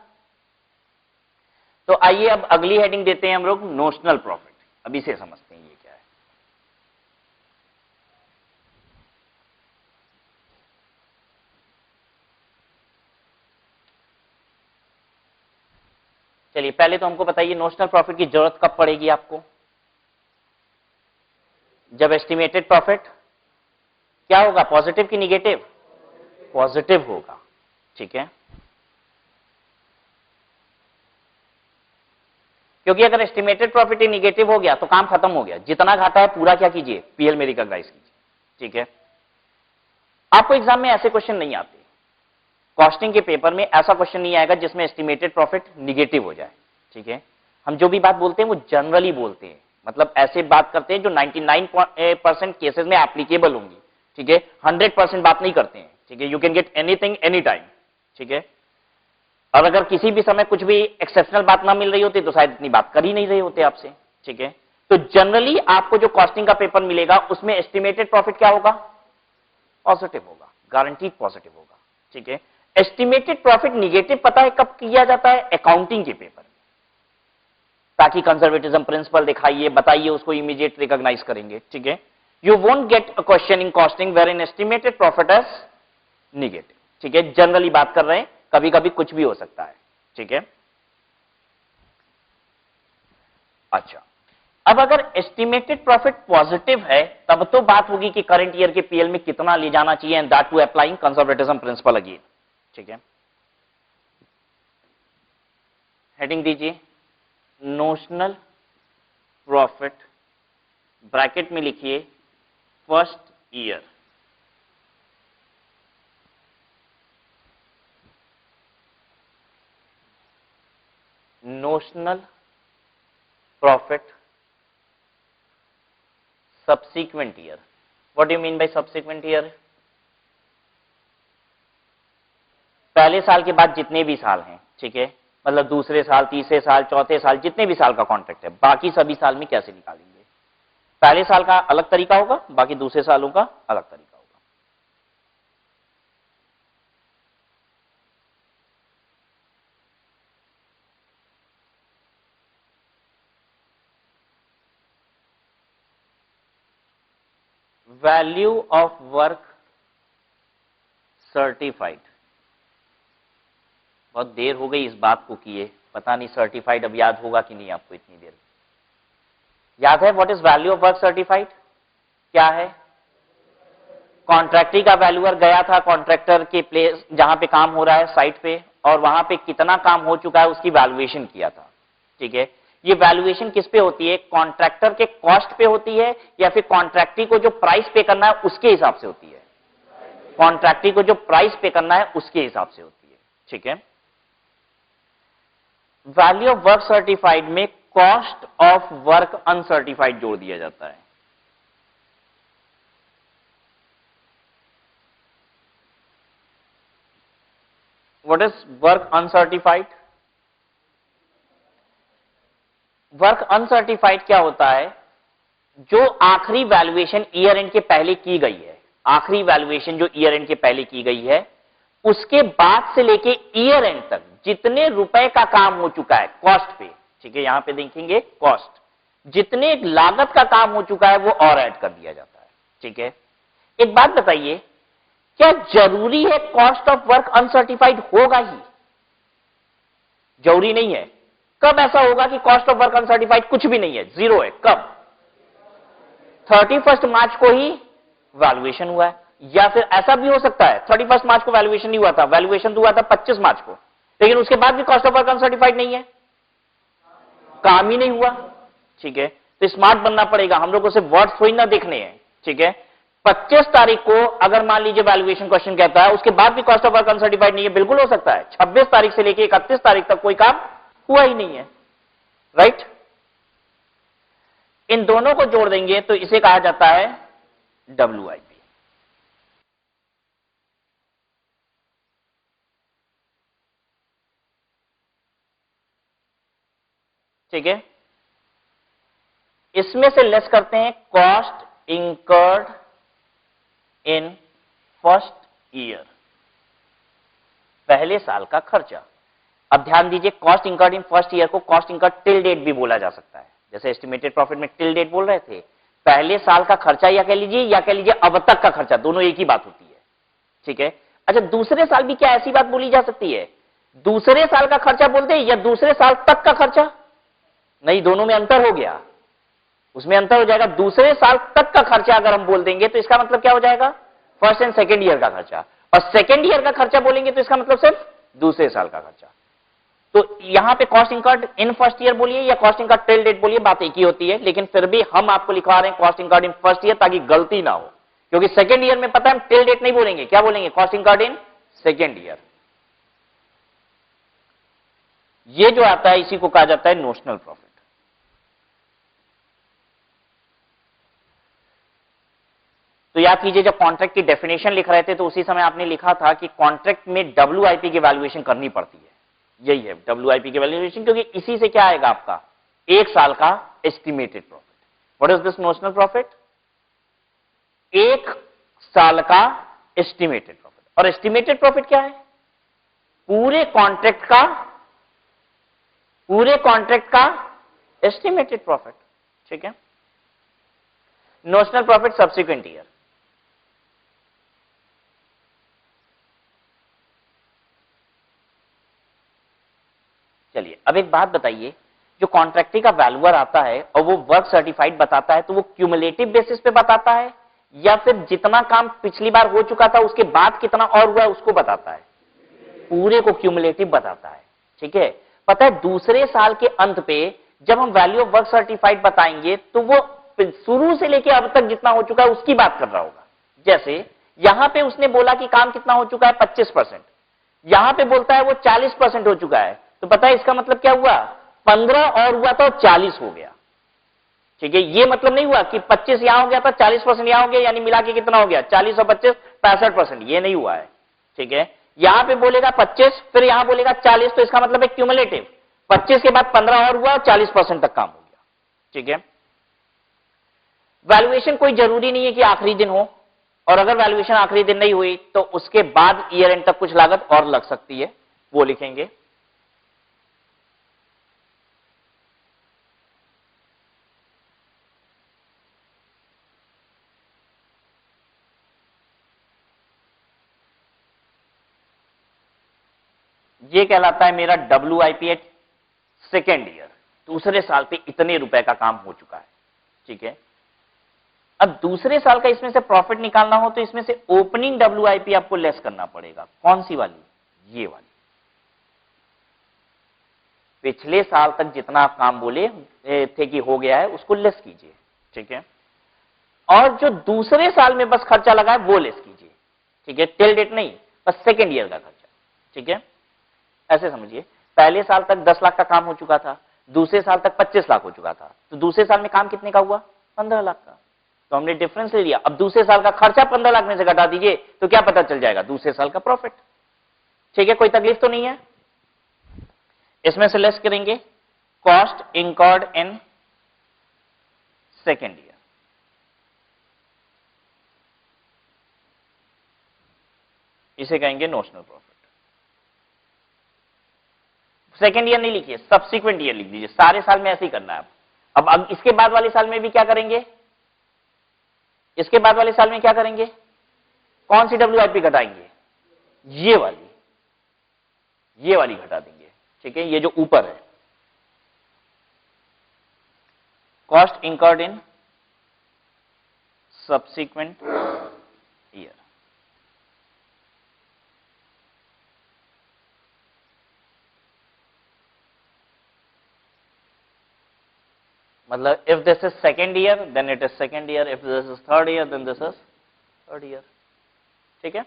तो आइए अब अगली हेडिंग देते हैं हम लोग, नोशनल प्रॉफिट। अब इसे समझते हैं ये क्या है। चलिए पहले तो हमको बताइए, नोशनल प्रॉफिट की जरूरत कब पड़ेगी आपको? जब एस्टिमेटेड प्रॉफिट क्या होगा, पॉजिटिव कि निगेटिव? पॉजिटिव होगा, ठीक है। क्योंकि अगर एस्टिमेटेड प्रॉफिट ही निगेटिव हो गया तो काम खत्म हो गया, जितना घाटा है पूरा क्या कीजिए, पीएल में रिकॉग्नाइज कीजिए, ठीक है। आपको एग्जाम में ऐसे क्वेश्चन नहीं आते, कॉस्टिंग के पेपर में ऐसा क्वेश्चन नहीं आएगा जिसमें एस्टिमेटेड प्रॉफिट निगेटिव हो जाए, ठीक है। हम जो भी बात बोलते हैं वो जनरली बोलते हैं, मतलब ऐसे बात करते हैं जो 99% केसेस में एप्लीकेबल होंगी, ठीक है। 100% बात नहीं करते हैं, ठीक है। You can get anything any time, ठीक है। और अगर किसी भी समय कुछ भी एक्सेप्शनल बात ना मिल रही होती तो शायद इतनी बात कर ही नहीं रहे होते आपसे, ठीक है। तो जनरली आपको जो कॉस्टिंग का पेपर मिलेगा उसमें एस्टिमेटेड प्रॉफिट क्या होगा, पॉजिटिव होगा, गारंटीड पॉजिटिव होगा, ठीक है। एस्टिमेटेड प्रॉफिट निगेटिव पता है कब किया जाता है, अकाउंटिंग के पेपर में, ताकि कंजर्वेटिज्म प्रिंसिपल दिखाइए, बताइए, उसको इमीडिएट रिकॉग्नाइज करेंगे, ठीक है। You won't get a question in costing where in estimated profit as negative, ठीक है। जनरली बात कर रहे हैं, कभी कभी कुछ भी हो सकता है, ठीक है। अच्छा, अब अगर एस्टिमेटेड प्रॉफिट पॉजिटिव है तब तो बात होगी कि करंट ईयर के पीएल में कितना ले जाना चाहिए, and that to applying conservatism principle again, ठीक है। हेडिंग दीजिए नोशनल प्रॉफिट, ब्रैकेट में लिखिए first year, notional profit subsequent year. What do you mean by subsequent year? पहले साल के बाद जितने भी साल हैं, ठीक है, मतलब दूसरे साल, तीसरे साल, चौथे साल, जितने भी साल का कॉन्ट्रैक्ट है, बाकी सभी साल में कैसे निकालेंगे? पहले साल का अलग तरीका होगा, बाकी दूसरे सालों का अलग तरीका होगा। वैल्यू ऑफ वर्क सर्टिफाइड, बहुत देर हो गई इस बात को किए, पता नहीं सर्टिफाइड अब याद होगा कि नहीं आपको, इतनी देर याद है? What is value of work certified? क्या है? कॉन्ट्रैक्टरी का वैल्यूअर गया था कॉन्ट्रैक्टर के प्लेस जहां पे काम हो रहा है साइट पे, और वहां पे कितना काम हो चुका है उसकी वैल्यूएशन किया था, ठीक है। ये वैल्यूएशन किस पे होती है, कॉन्ट्रैक्टर के कॉस्ट पे होती है या फिर कॉन्ट्रैक्टरी को जो प्राइस पे करना है उसके हिसाब से होती है? कॉन्ट्रैक्टरी को जो प्राइस पे करना है उसके हिसाब से होती है, ठीक है। वैल्यू ऑफ वर्क सर्टिफाइड में कॉस्ट ऑफ वर्क अनसर्टिफाइड जोड़ दिया जाता है। What is work uncertified? Work uncertified क्या होता है, जो आखिरी वैल्यूएशन ईयर एंड के पहले की गई है, आखिरी वैल्यूएशन जो ईयर एंड के पहले की गई है, उसके बाद से लेके ईयर एंड तक जितने रुपए का काम हो चुका है कॉस्ट पे, ठीक है, यहां पे देखेंगे कॉस्ट, जितने लागत का काम हो चुका है वो और ऐड कर दिया जाता है, ठीक है। एक बात बताइए, क्या जरूरी है कॉस्ट ऑफ वर्क अनसर्टिफाइड होगा ही? जरूरी नहीं है। कब ऐसा होगा कि कॉस्ट ऑफ वर्क अनसर्टिफाइड कुछ भी नहीं है, जीरो है? कब? 31 मार्च को ही वैल्यूएशन हुआ है, या फिर ऐसा भी हो सकता है 31 मार्च को वैल्यूएशन नहीं हुआ था, वैल्यूएशन तो हुआ था 25 मार्च को, लेकिन उसके बाद भी कॉस्ट ऑफ वर्क अनसर्टिफाइड नहीं है, काम ही नहीं हुआ, ठीक है। तो स्मार्ट बनना पड़ेगा, हम लोगों से वर्ड्स थोड़ी ना देखने हैं, ठीक है। 25 तारीख को अगर मान लीजिए वैल्यूएशन क्वेश्चन कहता है उसके बाद भी कॉस्ट ऑफ वर्क अनसर्टिफाइड नहीं है, बिल्कुल हो सकता है। 26 तारीख से लेकर 31 तारीख तक कोई काम हुआ ही नहीं है, राइट। इन दोनों को जोड़ देंगे तो इसे कहा जाता है WIP। ठीक है। इसमें से लेस करते हैं cost incurred in first year, पहले साल का खर्चा। अब ध्यान दीजिए, cost incurred in first year को कॉस्ट इंकर्ड टिल डेट भी बोला जा सकता है। जैसे एस्टिमेटेड प्रॉफिट में टिल डेट बोल रहे थे, पहले साल का खर्चा या कह लीजिए अब तक का खर्चा, दोनों एक ही बात होती है। ठीक है। अच्छा, दूसरे साल भी क्या ऐसी बात बोली जा सकती है? दूसरे साल का खर्चा बोलते हैं या दूसरे साल तक का खर्चा? नहीं, दोनों में अंतर हो गया, उसमें अंतर हो जाएगा। दूसरे साल तक का खर्चा अगर हम बोल देंगे तो इसका मतलब क्या हो जाएगा? फर्स्ट एंड सेकेंड ईयर का खर्चा। और सेकेंड ईयर का खर्चा बोलेंगे तो इसका मतलब सिर्फ दूसरे साल का खर्चा। तो यहां पे cost incurred in first year बोलिए या कॉस्ट इंकर्ड टिल डेट बोलिए, बात एक ही होती है। लेकिन फिर भी हम आपको लिखवा रहे हैं cost incurred in first year ताकि गलती ना हो, क्योंकि सेकेंड ईयर में पता है हम टिल डेट नहीं बोलेंगे, क्या बोलेंगे? Cost incurred in second year. ये जो आता है इसी को कहा जाता है नोशनल प्रॉफिट। तो याद कीजिए, जब कॉन्ट्रैक्ट की डेफिनेशन लिख रहे थे तो उसी समय आपने लिखा था कि कॉन्ट्रैक्ट में WIP की वैल्यूएशन करनी पड़ती है। यही है WIP की वैल्यूएशन, क्योंकि इसी से क्या आएगा आपका एक साल का estimated profit. What is this notional profit? एक साल का एस्टिमेटेड प्रॉफिट। और एस्टिमेटेड प्रॉफिट क्या है? पूरे कॉन्ट्रैक्ट का एस्टिमेटेड प्रॉफिट। ठीक है। Notional profit subsequent year. चलिए अब एक बात बताइए, जो कॉन्ट्रैक्टी का वैल्यूअर आता है और वो वर्क सर्टिफाइड बताता है, तो वो क्यूमुलेटिव बेसिस पे बताता है या फिर जितना काम पिछली बार हो चुका था उसके बाद कितना और हुआ है उसको बताता है? पूरे को क्यूमुलेटिव बताता है। ठीक है। पता है, दूसरे साल के अंत पे जब हम वैल्यू ऑफ वर्क सर्टिफाइड बताएंगे तो वो शुरू से लेके अब तक जितना हो चुका है उसकी बात कर रहा होगा। जैसे यहां पे उसने बोला कि काम कितना हो चुका है 25%, यहां पे बोलता है वो 40% हो चुका है, तो पता है इसका मतलब क्या हुआ? 15 और हुआ था और 40 हो गया। ठीक है। ये मतलब नहीं हुआ कि 25 यहां हो गया था 40% यहां हो गया, यानी मिला के कितना हो गया 40 और 25 65%, ये नहीं हुआ है। ठीक है। यहां पे बोलेगा 25 फिर यहां बोलेगा 40, तो इसका मतलब है क्यूमुलेटिव, 25 के बाद 15 और हुआ और 40% तक काम हो गया। ठीक है। वैल्यूएशन कोई जरूरी नहीं है कि आखिरी दिन हो, और अगर वैल्यूएशन आखिरी दिन नहीं हुई तो उसके बाद ईयर एंड तक कुछ लागत और लग सकती है, वो लिखेंगे। ये कहलाता है मेरा WIP एट सेकेंड ईयर, दूसरे साल पे इतने रुपए का काम हो चुका है। ठीक है। अब दूसरे साल का इसमें से प्रॉफिट निकालना हो तो इसमें से ओपनिंग WIP आपको लेस करना पड़ेगा। कौन सी वाली? ये वाली। पिछले साल तक जितना आप काम बोले थे कि हो गया है उसको लेस कीजिए। ठीक है। और जो दूसरे साल में बस खर्चा लगा है वो लेस कीजिए। ठीक है। टिल डेट नहीं, बस सेकेंड ईयर का खर्चा। ठीक है। ऐसे समझिए, पहले साल तक 10 लाख का काम हो चुका था, दूसरे साल तक 25 लाख हो चुका था, तो दूसरे साल में काम कितने का हुआ? 15 लाख का। तो हमने डिफरेंस ले लिया। अब दूसरे साल का खर्चा 15 लाख में से घटा दीजिए तो क्या पता चल जाएगा? दूसरे साल का प्रॉफिट। ठीक है। कोई तकलीफ तो नहीं है? इसमें से लेस करेंगे cost incurred in second year. इसे कहेंगे नोशनल प्रॉफिट। सेकेंड ईयर नहीं लिखिए, सब्सिक्वेंट ईयर लिख दीजिए। सारे साल में ऐसे ही करना है। अब इसके बाद वाले साल में भी क्या करेंगे? इसके बाद वाले साल में क्या करेंगे? कौन सी WIP घटाएंगे? ये वाली घटा देंगे। ठीक है। ये जो ऊपर है, cost incurred in subsequent year. मतलब if this is second year then it is second year, if this is third year then this is third year. ठीक है,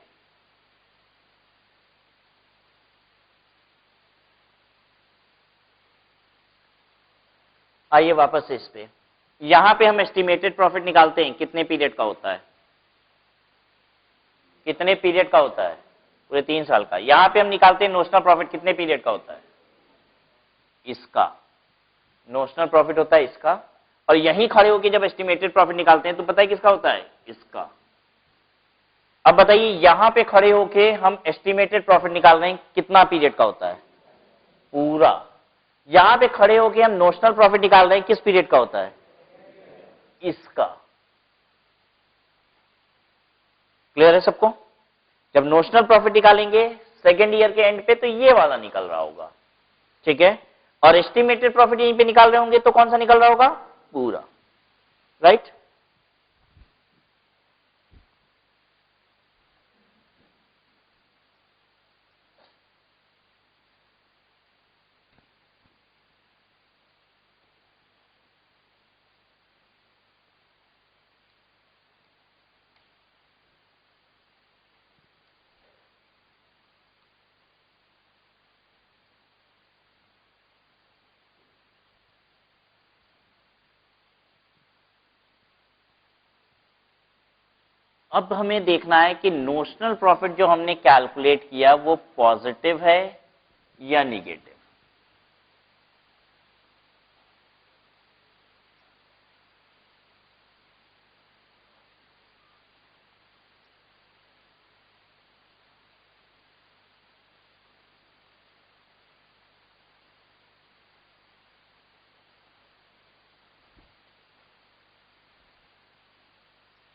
आइए वापस से इस पे, यहां पे हम एस्टिमेटेड प्रॉफिट निकालते हैं, कितने पीरियड का होता है, कितने पीरियड का होता है, पूरे 3 साल का। यहां पे हम निकालते हैं नोशनल प्रॉफिट, कितने पीरियड का होता है, इसका नोशनल प्रॉफिट होता है इसका। और यहीं खड़े होकर जब एस्टिमेटेड प्रॉफिट निकालते हैं तो पता है किसका होता है, इसका। अब बताइए यहां पे खड़े होके हम एस्टिमेटेड प्रॉफिट निकाल रहे हैं, कितना पीरियड का होता है, पूरा। यहां पे खड़े होके हम नोशनल प्रॉफिट निकाल रहे हैं, किस पीरियड का होता है, इसका। क्लियर है सबको? जब नोशनल प्रॉफिट निकालेंगे सेकेंड ईयर के एंड पे तो ये वाला निकल रहा होगा। ठीक है, और एस्टिमेटेड प्रॉफिट यहीं पे निकाल रहे होंगे तो कौन सा निकल रहा होगा, पूरा। राइट? अब हमें देखना है कि नोशनल प्रॉफिट जो हमने कैलकुलेट किया वो पॉजिटिव है या निगेटिव।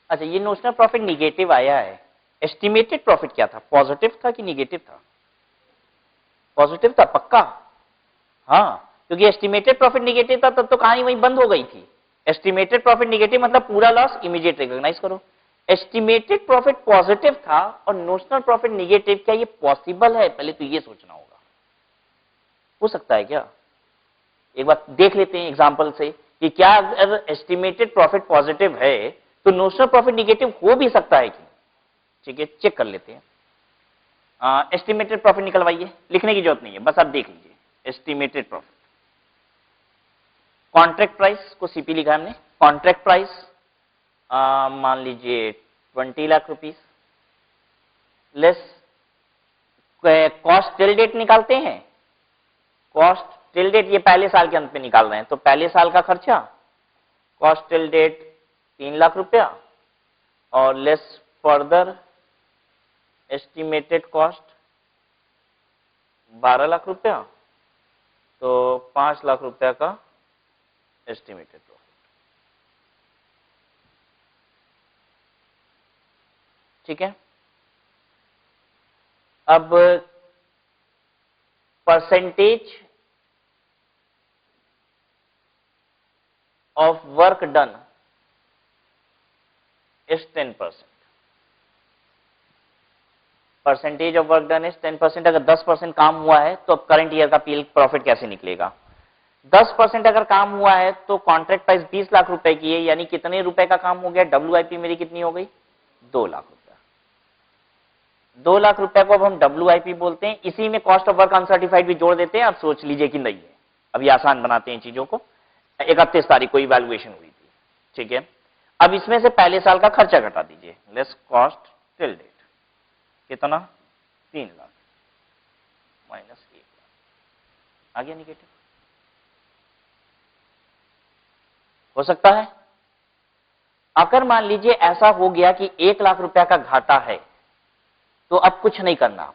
अच्छा, ये नोशनल प्रॉफिट निगेटिव आया है, एस्टिमेटेड प्रॉफिट क्या था, पॉजिटिव था कि निगेटिव था, पॉजिटिव था पक्का। हाँ, क्योंकि एस्टिमेटेड प्रॉफिट निगेटिव था तब तो कहानी वहीं बंद हो गई थी। एस्टिमेटेड प्रॉफिट निगेटिव मतलब पूरा लॉस इमीडिएट रिकॉग्नाइज करो। एस्टिमेटेड प्रॉफिट पॉजिटिव था और नोशनल प्रॉफिट निगेटिव, क्या ये पॉसिबल है, पहले तो ये सोचना होगा। हो सकता है क्या, एक बार देख लेते हैं एग्जांपल से कि क्या अगर एस्टिमेटेड प्रॉफिट पॉजिटिव है तो नोशनल प्रॉफिट निगेटिव हो भी सकता है कि। ठीक है, चेक कर लेते हैं। एस्टिमेटेड प्रॉफिट निकलवाइए, लिखने की जरूरत नहीं है, बस आप देख लीजिए। एस्टिमेटेड प्रॉफिट, कॉन्ट्रैक्ट प्राइस को सीपी लिखा है हमने, कॉन्ट्रैक्ट प्राइस मान लीजिए 20 lakh rupees, less cost till date निकालते हैं। कॉस्ट टिल डेट ये पहले साल के अंत में निकाल रहे हैं, तो पहले साल का खर्चा कॉस्ट टिल डेट 3 लाख रुपया और less further estimated cost 12 lakh रुपया, तो 5 लाख रुपया का एस्टिमेटेड प्रॉफिट। ठीक है, अब percentage of work done is 10%। Percentage of work done is 10%। अगर 10% काम हुआ है तो अब करंट ईयर का पीएल प्रॉफिट कैसे निकलेगा, 10% अगर काम हुआ है तो कॉन्ट्रैक्ट प्राइस 20 लाख रुपए की है, यानी कितने रुपए का काम हो गया, डब्ल्यूआईपी मेरी कितनी हो गई, 2 लाख रुपया। 2 लाख रुपए को अब हम डब्ल्यूआईपी बोलते हैं। इसी में कॉस्ट ऑफ वर्क अनसर्टिफाइड भी जोड़ देते हैं, आप सोच लीजिए कि नहीं है, अभी आसान बनाते हैं चीजों को। 31 तारीख को इवैल्यूएशन हुई थी। ठीक है, अब इसमें से पहले साल का खर्चा घटा दीजिए, लेस कॉस्ट टिल डेट, कितना, 3 लाख माइनस 1 लाख, आ गया निगेटिव। हो सकता है अगर मान लीजिए ऐसा हो गया कि 1 लाख रुपया का घाटा है तो अब कुछ नहीं करना,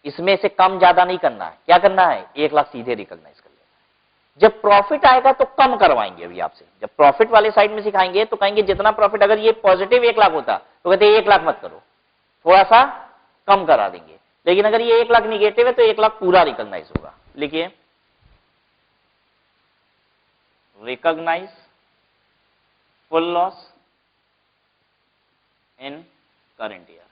इसमें से कम ज्यादा नहीं करना है, क्या करना है, 1 लाख सीधे रिकॉग्नाइज कर लेना है। जब प्रॉफिट आएगा तो कम करवाएंगे, अभी आपसे जब प्रॉफिट वाले साइड में सिखाएंगे तो कहेंगे जितना प्रॉफिट, अगर ये पॉजिटिव 1 लाख होता तो कहते 1 लाख मत करो, थोड़ा सा कम करा देंगे। लेकिन अगर ये 1 लाख निगेटिव है तो 1 लाख पूरा रिकॉग्नाइज होगा। लिखिए, recognise full loss in current year.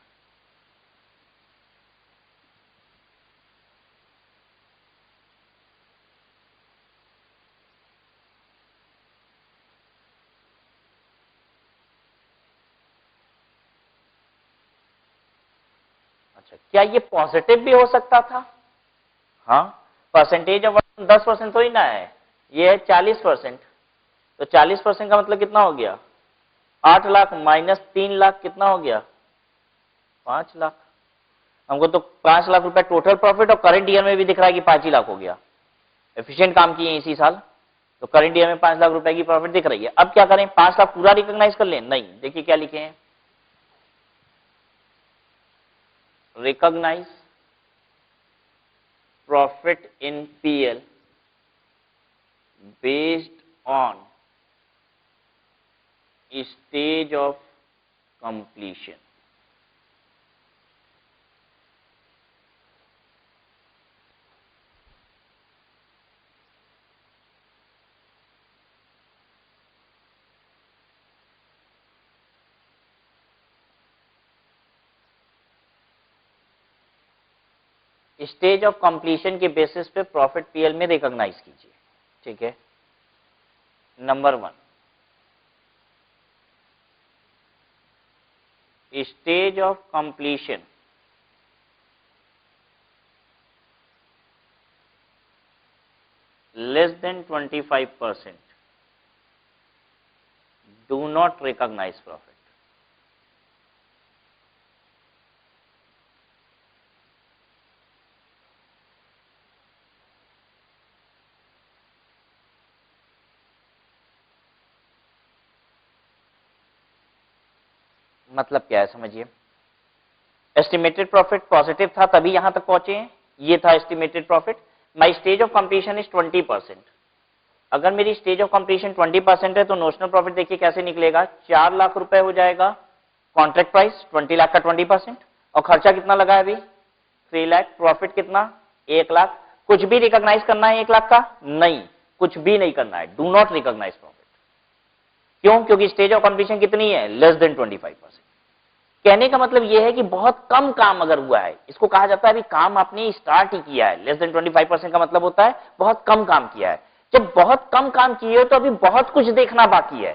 अच्छा, क्या ये पॉजिटिव भी हो सकता था? हाँ, परसेंटेज ऑफ 10% तो ही ना है, ये है 40%। तो 40% का मतलब कितना हो गया? 8 लाख माइनस 3 लाख कितना हो गया? 5 लाख। हमको तो 5 लाख रुपए टोटल प्रॉफिट और करंट ईयर में भी दिख रहा है कि 5 ही लाख हो गया। एफिशिएंट काम किए इसी साल, तो करंट ईयर में 5 लाख रुपए की प्रॉफिट दिख रही है। अब क्या करें, 5 लाख पूरा रिकॉग्नाइज कर लें? नहीं, देखिए क्या लिखे हैं, recognise profit in PL based on stage of completion. Stage of completion के बेसिस पे प्रॉफिट पीएल में रिकॉग्नाइज कीजिए। ठीक है, number 1, stage of completion less than 25% do not recognize profit। मतलब क्या है समझिए, एस्टिमेटेड प्रॉफिट पॉजिटिव था तभी यहां तक पहुंचे हैं, ये था estimated profit. My stage of completion is 20%। अगर मेरी स्टेज ऑफ कंप्लीशन 20% है तो नोशनल प्रॉफिट देखिए कैसे निकलेगा, 4 लाख रुपए हो जाएगा कॉन्ट्रैक्ट प्राइस, 20 लाख का 20%, और खर्चा कितना लगा है अभी 3 लाख, प्रॉफिट कितना 1 लाख। कुछ भी रिकॉग्नाइज करना है 1 लाख का? नहीं, कुछ भी नहीं करना है, डू नॉट रिकॉग्नाइज प्रॉफिट। क्यों? क्योंकि स्टेज ऑफ कंप्लीशन कितनी है, लेस देन 25%। कहने का मतलब यह है कि बहुत कम काम अगर हुआ है, इसको कहा जाता है अभी काम आपने स्टार्ट ही किया है। लेस देन 25% का मतलब होता है बहुत कम काम किया है। जब बहुत कम काम किए हो तो अभी बहुत कुछ देखना बाकी है,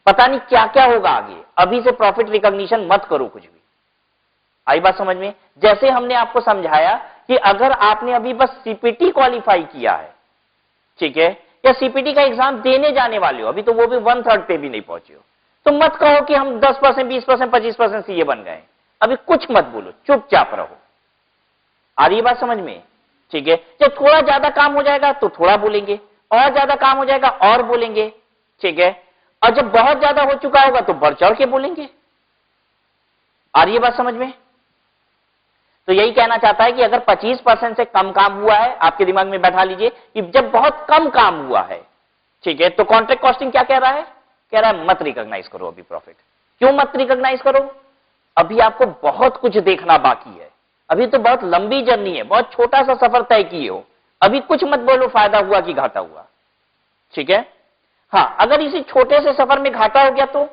पता नहीं क्या क्या होगा आगे। अभी से प्रॉफिट रिकॉग्निशन मत करो कुछ भी। आई बात समझ में? जैसे हमने आपको समझाया कि अगर आपने अभी बस सीपीटी क्वालिफाई किया है, ठीक है, या सीपीटी का एग्जाम देने जाने वाले हो, अभी तो वो भी 1/3 पे भी नहीं पहुंचे हो, तो मत कहो कि हम 10%, 20%, 25% सीए बन गए। अभी कुछ मत बोलो, चुपचाप रहो। आ रही बात समझ में? ठीक है, जब थोड़ा ज्यादा काम हो जाएगा तो थोड़ा बोलेंगे, और ज्यादा काम हो जाएगा और बोलेंगे, ठीक है, और जब बहुत ज्यादा हो चुका होगा तो बढ़ चढ़ के बोलेंगे। आ रही बात समझ में? तो यही कहना चाहता है कि अगर 25% से कम काम हुआ है, आपके दिमाग में बैठा लीजिए कि जब बहुत कम काम हुआ है, ठीक है, तो कॉन्ट्रैक्ट कॉस्टिंग क्या कह रहा है? कह रहा है मत रिकॉग्नाइज करो अभी प्रॉफिट। क्यों मत रिकॉग्नाइज करो? अभी आपको बहुत कुछ देखना बाकी है, अभी तो बहुत लंबी जर्नी है, बहुत छोटा सा सफर तय किए हो। अभी कुछ मत बोलो फायदा हुआ कि घाटा हुआ, ठीक है। हां, अगर इसी छोटे से सफर में घाटा हो गया तो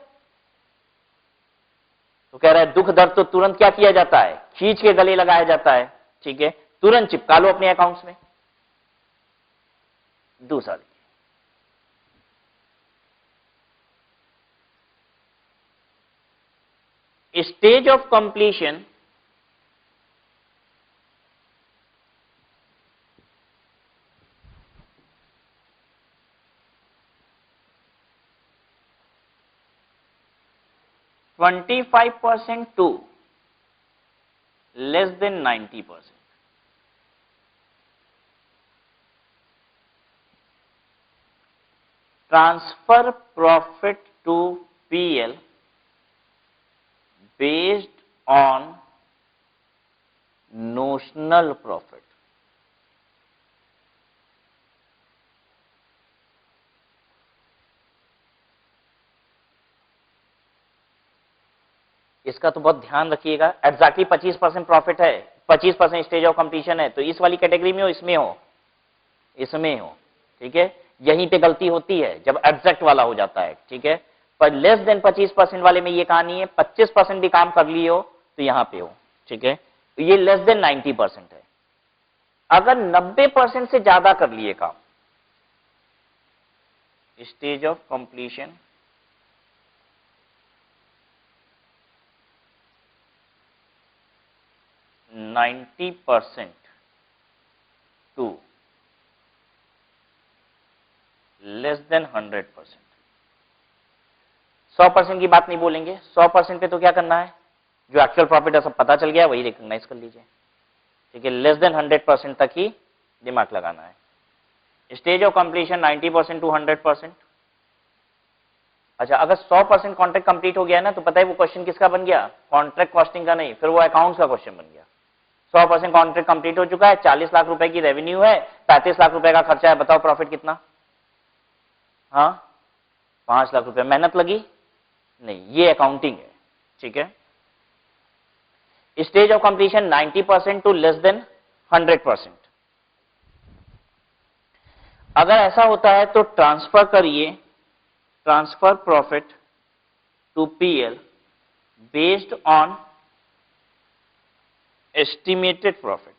कह रहा है दुख दर्द तो तुरंत क्या किया जाता है, खींच के गले लगाया जाता है, ठीक है, तुरंत चिपका लो अपने अकाउंट्स में। दूसरा देखिए, stage of completion (25% to less than 90%). Transfer profit to PL based on notional profit। इसका तो बहुत ध्यान रखिएगा, एग्जैक्टली 25% प्रॉफिट है, 25% स्टेज ऑफ कंप्लीशन है, तो इस वाली कैटेगरी में हो, इसमें हो, इसमें हो, ठीक है। यहीं पे गलती होती है जब एग्जैक्ट वाला हो जाता है, ठीक है। पर लेस देन 25% वाले में ये कहानी है, 25% भी काम कर लिए हो तो यहां पे हो, ठीक है। ये लेस देन 90% है। अगर 90% से ज्यादा कर लिए काम, stage of completion 90% to less than 100%। 100% की बात नहीं बोलेंगे, 100% पे तो क्या करना है, जो एक्चुअल प्रॉफिट है सब पता चल गया, वही रिकॉग्नाइज कर लीजिए। ठीक है, लेस देन 100% तक ही दिमाग लगाना है। Stage of completion 90% to 100%। अच्छा, अगर 100% कॉन्ट्रैक्ट कंप्लीट हो गया है ना, तो पता है वो क्वेश्चन किसका बन गया, कॉन्ट्रैक्ट कॉस्टिंग का नहीं, फिर वो अकाउंट्स का क्वेश्चन बन गया। 100% कॉन्ट्रैक्ट कंप्लीट हो चुका है, 40 लाख रुपए की रेवेन्यू है, 35 लाख रुपए का खर्चा है, बताओ प्रॉफिट कितना। हाँ, 5 लाख रुपए मेहनत लगी नहीं, ये अकाउंटिंग है। ठीक है, stage of completion 90% to less than 100%। अगर ऐसा होता है तो ट्रांसफर करिए, transfer profit to PL based on estimated profit.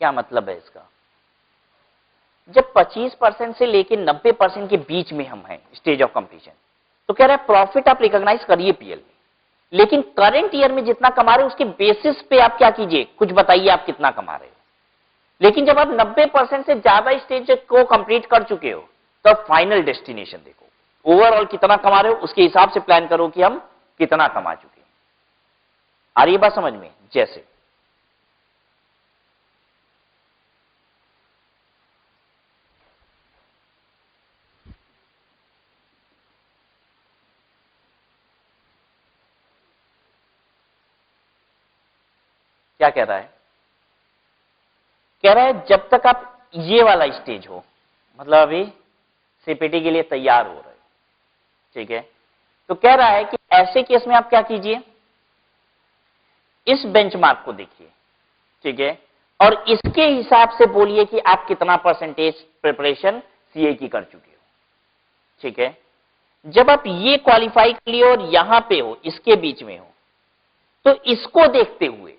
क्या मतलब है इसका, जब 25% से लेकर 90% के बीच में हम हैं स्टेज ऑफ कंप्लीशन, तो कह रहा है प्रॉफिट आप रिकॉग्नाइज करिए पीएल में, लेकिन करंट ईयर में जितना कमा रहे हो उसके बेसिस पे आप क्या कीजिए, कुछ बताइए आप कितना कमा रहे हो। लेकिन जब आप 90% से ज्यादा स्टेज को कंप्लीट कर चुके हो, तो फाइनल डेस्टिनेशन देखो, ओवरऑल कितना कमा रहे हो, उसके हिसाब से प्लान करो कि हम कितना कमा चुके हैं। आ रही है बात समझ में? जैसे क्या कह रहा है, कह रहा है जब तक आप ये वाला स्टेज हो, मतलब अभी सीपीटी के लिए तैयार हो रहे हो, ठीक है, तो कह रहा है कि ऐसे केस में आप क्या कीजिए, इस बेंचमार्क को देखिए, ठीक है, और इसके हिसाब से बोलिए कि आप कितना परसेंटेज प्रिपरेशन सीए की कर चुके हो। ठीक है, जब आप ये क्वालिफाई कर लिए और यहां पे हो, इसके बीच में हो, तो इसको देखते हुए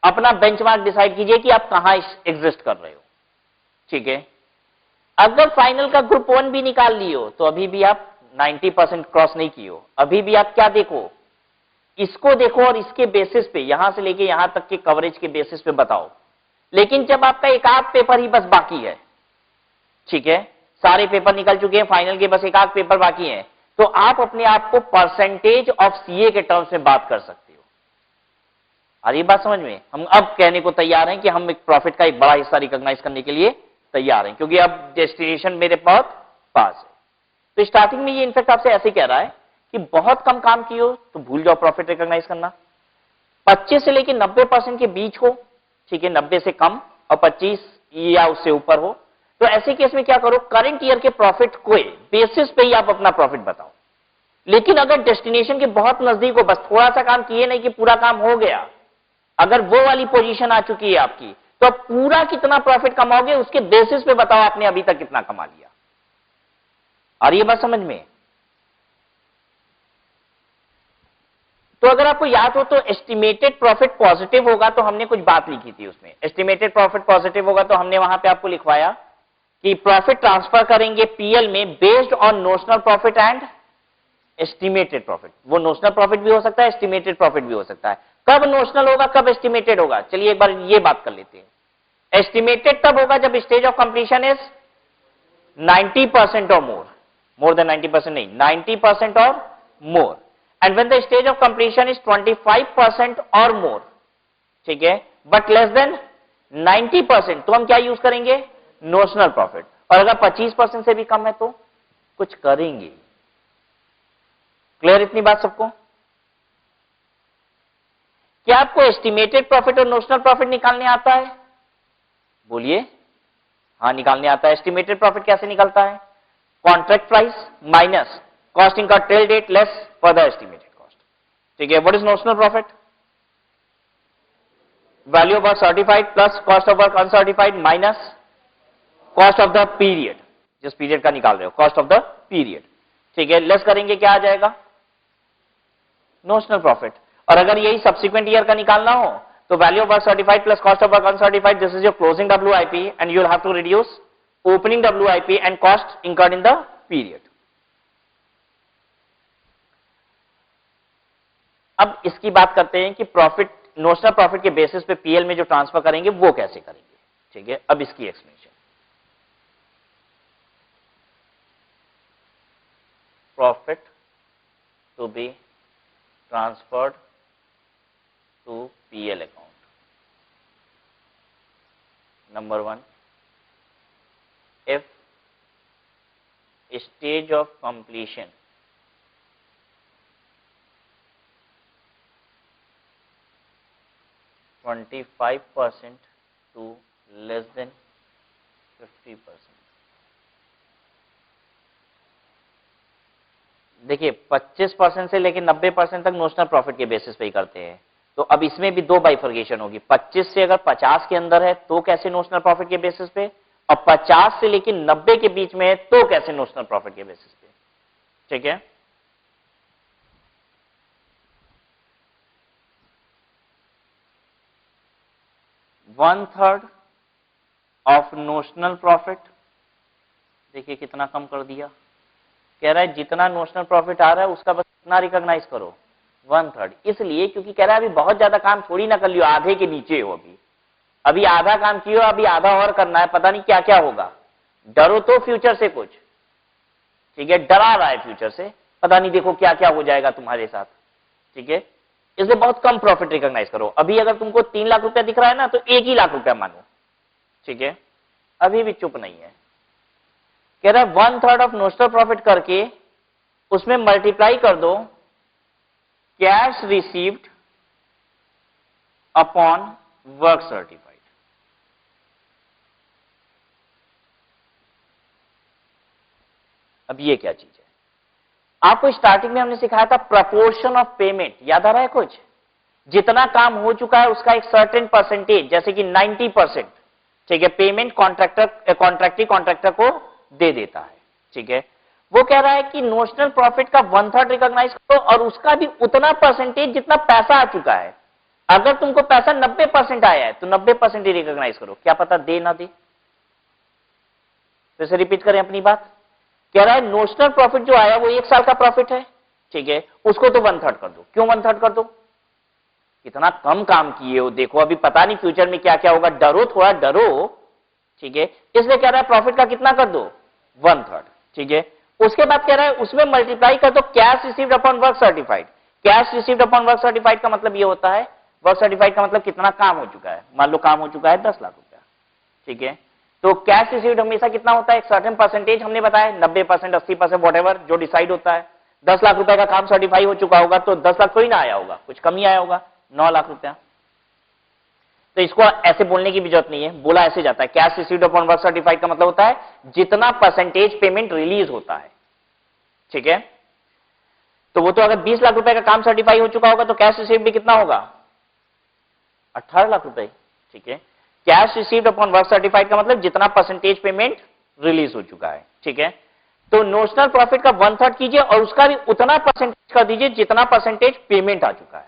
अपना बेंचमार्क डिसाइड कीजिए कि आप कहां एग्जिस्ट कर रहे हो। ठीक है, अगर फाइनल का ग्रुप 1 भी निकाल लिए हो, तो अभी भी आप 90% क्रॉस नहीं किए हो, अभी भी आप क्या देखो, इसको देखो और इसके बेसिस पे, यहां से लेके यहां तक के कवरेज के बेसिस पे बताओ। लेकिन जब आपका एक आध पेपर ही बस बाकी है, ठीक है, सारे पेपर निकल चुके हैं, फाइनल के बस एक आध पेपर बाकी है, तो आप अपने आप को परसेंटेज ऑफ सीए के टर्म्स में बात कर सकते हो। और ये बात समझ में, हम अब कहने को तैयार हैं कि हम एक प्रॉफिट का एक बड़ा हिस्सा रिकॉग्नाइज करने के लिए तैयार हैं, क्योंकि अब डेस्टिनेशन मेरे बहुत पास है। तो स्टार्टिंग में ये इनफेक्ट आपसे ऐसे कह रहा है कि बहुत कम काम किए हो तो भूल जाओ प्रॉफिट रिकॉग्नाइज करना, 25 से लेकर 90% के बीच हो, ठीक है, 90 से कम और 25 या उससे ऊपर हो, तो ऐसे केस में क्या करो, करंट ईयर के प्रॉफिट को बेसिस पे ही आप अपना प्रॉफिट बताओ। लेकिन अगर डेस्टिनेशन के बहुत नजदीक हो, बस थोड़ा सा काम किए नहीं कि पूरा काम हो गया, अगर वो वाली पोजीशन आ चुकी है आपकी, तो अब पूरा कितना प्रॉफिट कमाओगे उसके बेसिस पे बताओ आपने अभी तक कितना कमा लिया। और ये बात समझ में, तो अगर आपको याद हो तो एस्टिमेटेड प्रॉफिट पॉजिटिव होगा, तो हमने कुछ बात लिखी थी उसमें, एस्टिमेटेड प्रॉफिट पॉजिटिव होगा तो हमने वहां पे आपको लिखवाया कि प्रॉफिट ट्रांसफर करेंगे पीएल में based on notional profit and estimated profit. वो नोशनल प्रॉफिट भी हो सकता है, एस्टिमेटेड प्रॉफिट भी हो सकता है। कब नोशनल होगा, कब एस्टिमेटेड होगा, चलिए एक बार ये बात कर लेते हैं। एस्टिमेटेड तब होगा जब स्टेज ऑफ कंप्लीशन इज 90% और मोर देन 90% नहीं, 90% और मोर, and when the stage of completion is 25% or more, ठीक है, but less than 90%, तो हम क्या यूज करेंगे, नोशनल प्रॉफिट। और अगर 25% से भी कम है तो कुछ करेंगे। क्लियर इतनी बात सबको? क्या आपको एस्टिमेटेड प्रॉफिट और नोशनल प्रॉफिट निकालने आता है? बोलिए। हाँ, निकालने आता है। एस्टिमेटेड प्रॉफिट कैसे निकलता है, कॉन्ट्रैक्ट प्राइस माइनस कॉस्टिंग का till date less further estimated cost. ठीक है, what is notional profit, value of work certified plus cost of work uncertified minus cost of the period, जिस पीरियड का निकाल रहे हो, कॉस्ट ऑफ द पीरियड। ठीक है, लेस करेंगे क्या आ जाएगा, नोशनल प्रॉफिट। और अगर यही सब्सिक्वेंट ईयर का निकालना हो तो value of work certified plus cost of work uncertified, this is your closing WIP and you will have to reduce opening WIP and cost incurred in the period. अब इसकी बात करते हैं कि प्रॉफिट, नोशनल प्रॉफिट के basis पे PL में जो ट्रांसफर करेंगे वो कैसे करेंगे, ठीक है। अब इसकी explanation, profit to be transferred to PL account. Number 1, if stage of completion (25% to less than 50%). देखिए 25% से लेकर 90% तक नोशनल प्रॉफिट के बेसिस पे ही करते हैं, तो अब इसमें भी दो बाइफर्केशन होगी। 25 से अगर 50 के अंदर है तो कैसे नोशनल प्रॉफिट के बेसिस पे, और 50 से लेकर 90 के बीच में है तो कैसे नोशनल प्रॉफिट के बेसिस पे, ठीक है। One third of notional profit, देखिए कितना कम कर दिया, कह रहा है जितना नोशनल प्रॉफिट आ रहा है उसका बस कितना रिकॉग्नाइज करो, 1/3। इसलिए क्योंकि कह रहा है अभी बहुत ज्यादा काम थोड़ी ना कर लियो, आधे के नीचे हो, अभी आधा काम कियो, अभी आधा और करना है, पता नहीं क्या क्या होगा। डरो तो फ्यूचर से कुछ, ठीक है, डरा रहा है फ्यूचर से, पता नहीं देखो क्या क्या हो जाएगा तुम्हारे साथ, ठीक है। इसलिए बहुत कम प्रॉफिट रिकॉग्नाइज करो। अभी अगर तुमको 3 लाख रुपया दिख रहा है ना तो 1 ही लाख रुपया मानो, ठीक है। अभी भी चुप नहीं है, कह रहा है 1/3 ऑफ नोशनल प्रॉफिट करके उसमें मल्टीप्लाई कर दो cash received upon work certified. अब ये क्या चीज है, आपको स्टार्टिंग में हमने सिखाया था प्रपोर्शन ऑफ पेमेंट, याद आ रहा है कुछ? जितना काम हो चुका है उसका एक सर्टेन परसेंटेज, जैसे कि 90%, ठीक है, पेमेंट कॉन्ट्रैक्टर को दे देता है, ठीक है। वो कह रहा है कि नोशनल प्रॉफिट का 1/3 रिकॉग्नाइज करो और उसका भी उतना परसेंटेज जितना पैसा आ चुका है। अगर तुमको पैसा 90% आया है तो 90% ही रिकॉग्नाइज करो, क्या पता दे ना दे। फिर से रिपीट करें अपनी बात, कह रहा है नोशनल प्रॉफिट जो आया वो 1 साल का प्रॉफिट है, ठीक है, उसको तो 1/3 कर दो। क्यों 1/3 कर दो? कितना कम काम किए हो, देखो अभी पता नहीं फ्यूचर में क्या क्या होगा, डरो, थोड़ा डरो, ठीक है। इसलिए कह रहा है प्रॉफिट का कितना कर दो, 1/3, ठीक है। उसके बाद कह रहा है उसमें मल्टीप्लाई कर दो cash received upon work certified. Cash received upon work certified का मतलब ये होता है, वर्क सर्टिफाइड का मतलब कितना काम हो चुका है। मान लो काम हो चुका है 10 लाख रुपया, ठीक है, तो कैश रिसीव्ड हमेशा कितना होता है, एक सर्टेन परसेंटेज हमने बताया, 90%, 80%, वॉटेवर जो डिसाइड होता है। 10 लाख रुपए का काम सर्टिफाई हो चुका होगा तो 10 लाख थोड़ी ना आया होगा, कुछ कम ही आया होगा, 9 लाख रुपया। तो इसको ऐसे बोलने की भी जरूरत नहीं है, बोला ऐसे जाता है। Cash received upon work certified का मतलब होता है जितना परसेंटेज पेमेंट रिलीज होता है, ठीक है। तो वो तो अगर 20 लाख रुपए का काम सर्टिफाई हो चुका होगा तो कैश रिसीव्ड भी कितना होगा, 18 लाख रुपए, ठीक है। Cash received upon work certified का मतलब जितना परसेंटेज पेमेंट रिलीज हो चुका है, ठीक है। तो नोशनल प्रॉफिट का 1/3 कीजिए और उसका भी उतना परसेंटेज कर दीजिए जितना परसेंटेज पेमेंट आ चुका है।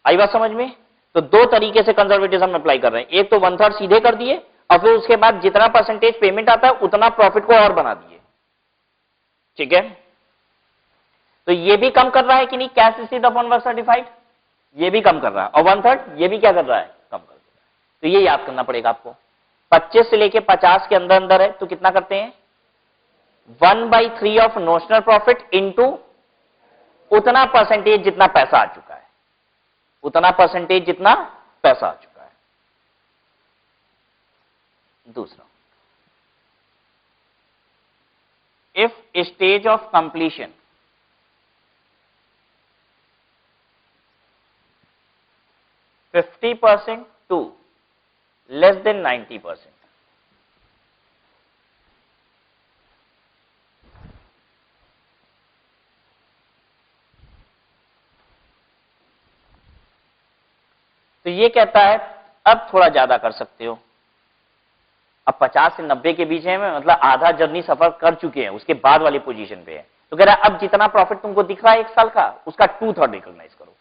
आई बात समझ में? तो दो तरीके से कंजर्वेटिज्म अप्लाई कर रहे हैं, एक तो 1/3 सीधे कर दिए और फिर उसके बाद जितना परसेंटेज पेमेंट आता है उतना प्रॉफिट को और बना दिए, ठीक है। तो ये भी कम कर रहा है कि नहीं, cash received upon work certified, ये भी कम कर रहा है, और 1/3 ये भी क्या कर रहा है, कम कर रहा है। तो ये याद करना पड़ेगा आपको। 25 से लेके 50 के अंदर अंदर है तो कितना करते हैं, 1/3 ऑफ नोशनल प्रॉफिट इंटू उतना परसेंटेज जितना पैसा आ चुका है, उतना परसेंटेज जितना पैसा आ चुका है। दूसरा, if stage of completion (50% to less than 90%), तो ये कहता है अब थोड़ा ज्यादा कर सकते हो। अब 50 से 90 के बीच है, मतलब आधा जर्नी सफर कर चुके हैं, उसके बाद वाली पोजीशन पे है। तो कह रहा है अब जितना प्रॉफिट तुमको दिख रहा है 1 साल का उसका 2/3 रिकॉग्नाइज करो।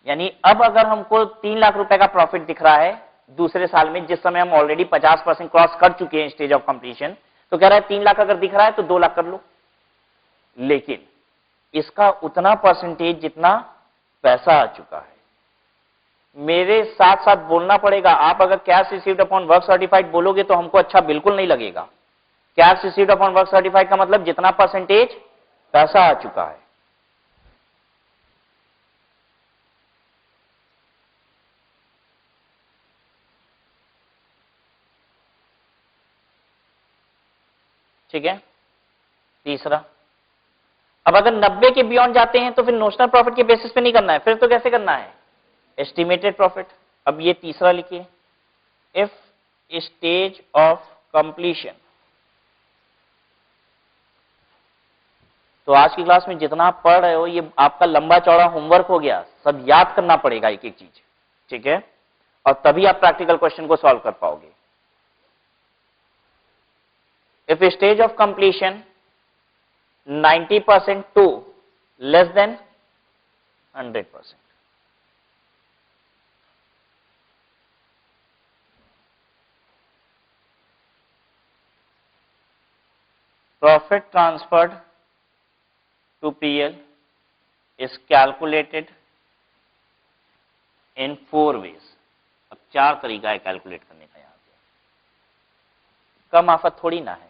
यानी अब अगर हमको 3 लाख रुपए का प्रॉफिट दिख रहा है दूसरे साल में, जिस समय हम ऑलरेडी 50% क्रॉस कर चुके हैं स्टेज ऑफ कंप्लीशन, तो कह रहा है 3 लाख अगर दिख रहा है तो 2 लाख कर लो, लेकिन इसका उतना परसेंटेज जितना पैसा आ चुका है। मेरे साथ साथ बोलना पड़ेगा, आप अगर cash received upon work certified बोलोगे तो हमको अच्छा बिल्कुल नहीं लगेगा। Cash received upon work certified का मतलब जितना परसेंटेज पैसा आ चुका है। ठीक है। तीसरा, अब अगर 90 के बियॉन्ड जाते हैं तो फिर नोशनल प्रॉफिट के बेसिस पे नहीं करना है, फिर तो कैसे करना है, एस्टिमेटेड प्रॉफिट। अब ये तीसरा लिखिए, इफ स्टेज ऑफ कंप्लीशन। तो आज की क्लास में जितना आप पढ़ रहे हो ये आपका लंबा चौड़ा होमवर्क हो गया, सब याद करना पड़ेगा एक एक चीज, ठीक है, और तभी आप प्रैक्टिकल क्वेश्चन को सॉल्व कर पाओगे। If stage of completion 90% to less than 100%. Profit transferred to PL is calculated in 4 ways. अब 4 तरीका है कैलकुलेट करने का। यहाँ पे कम आफत थोड़ी ना है,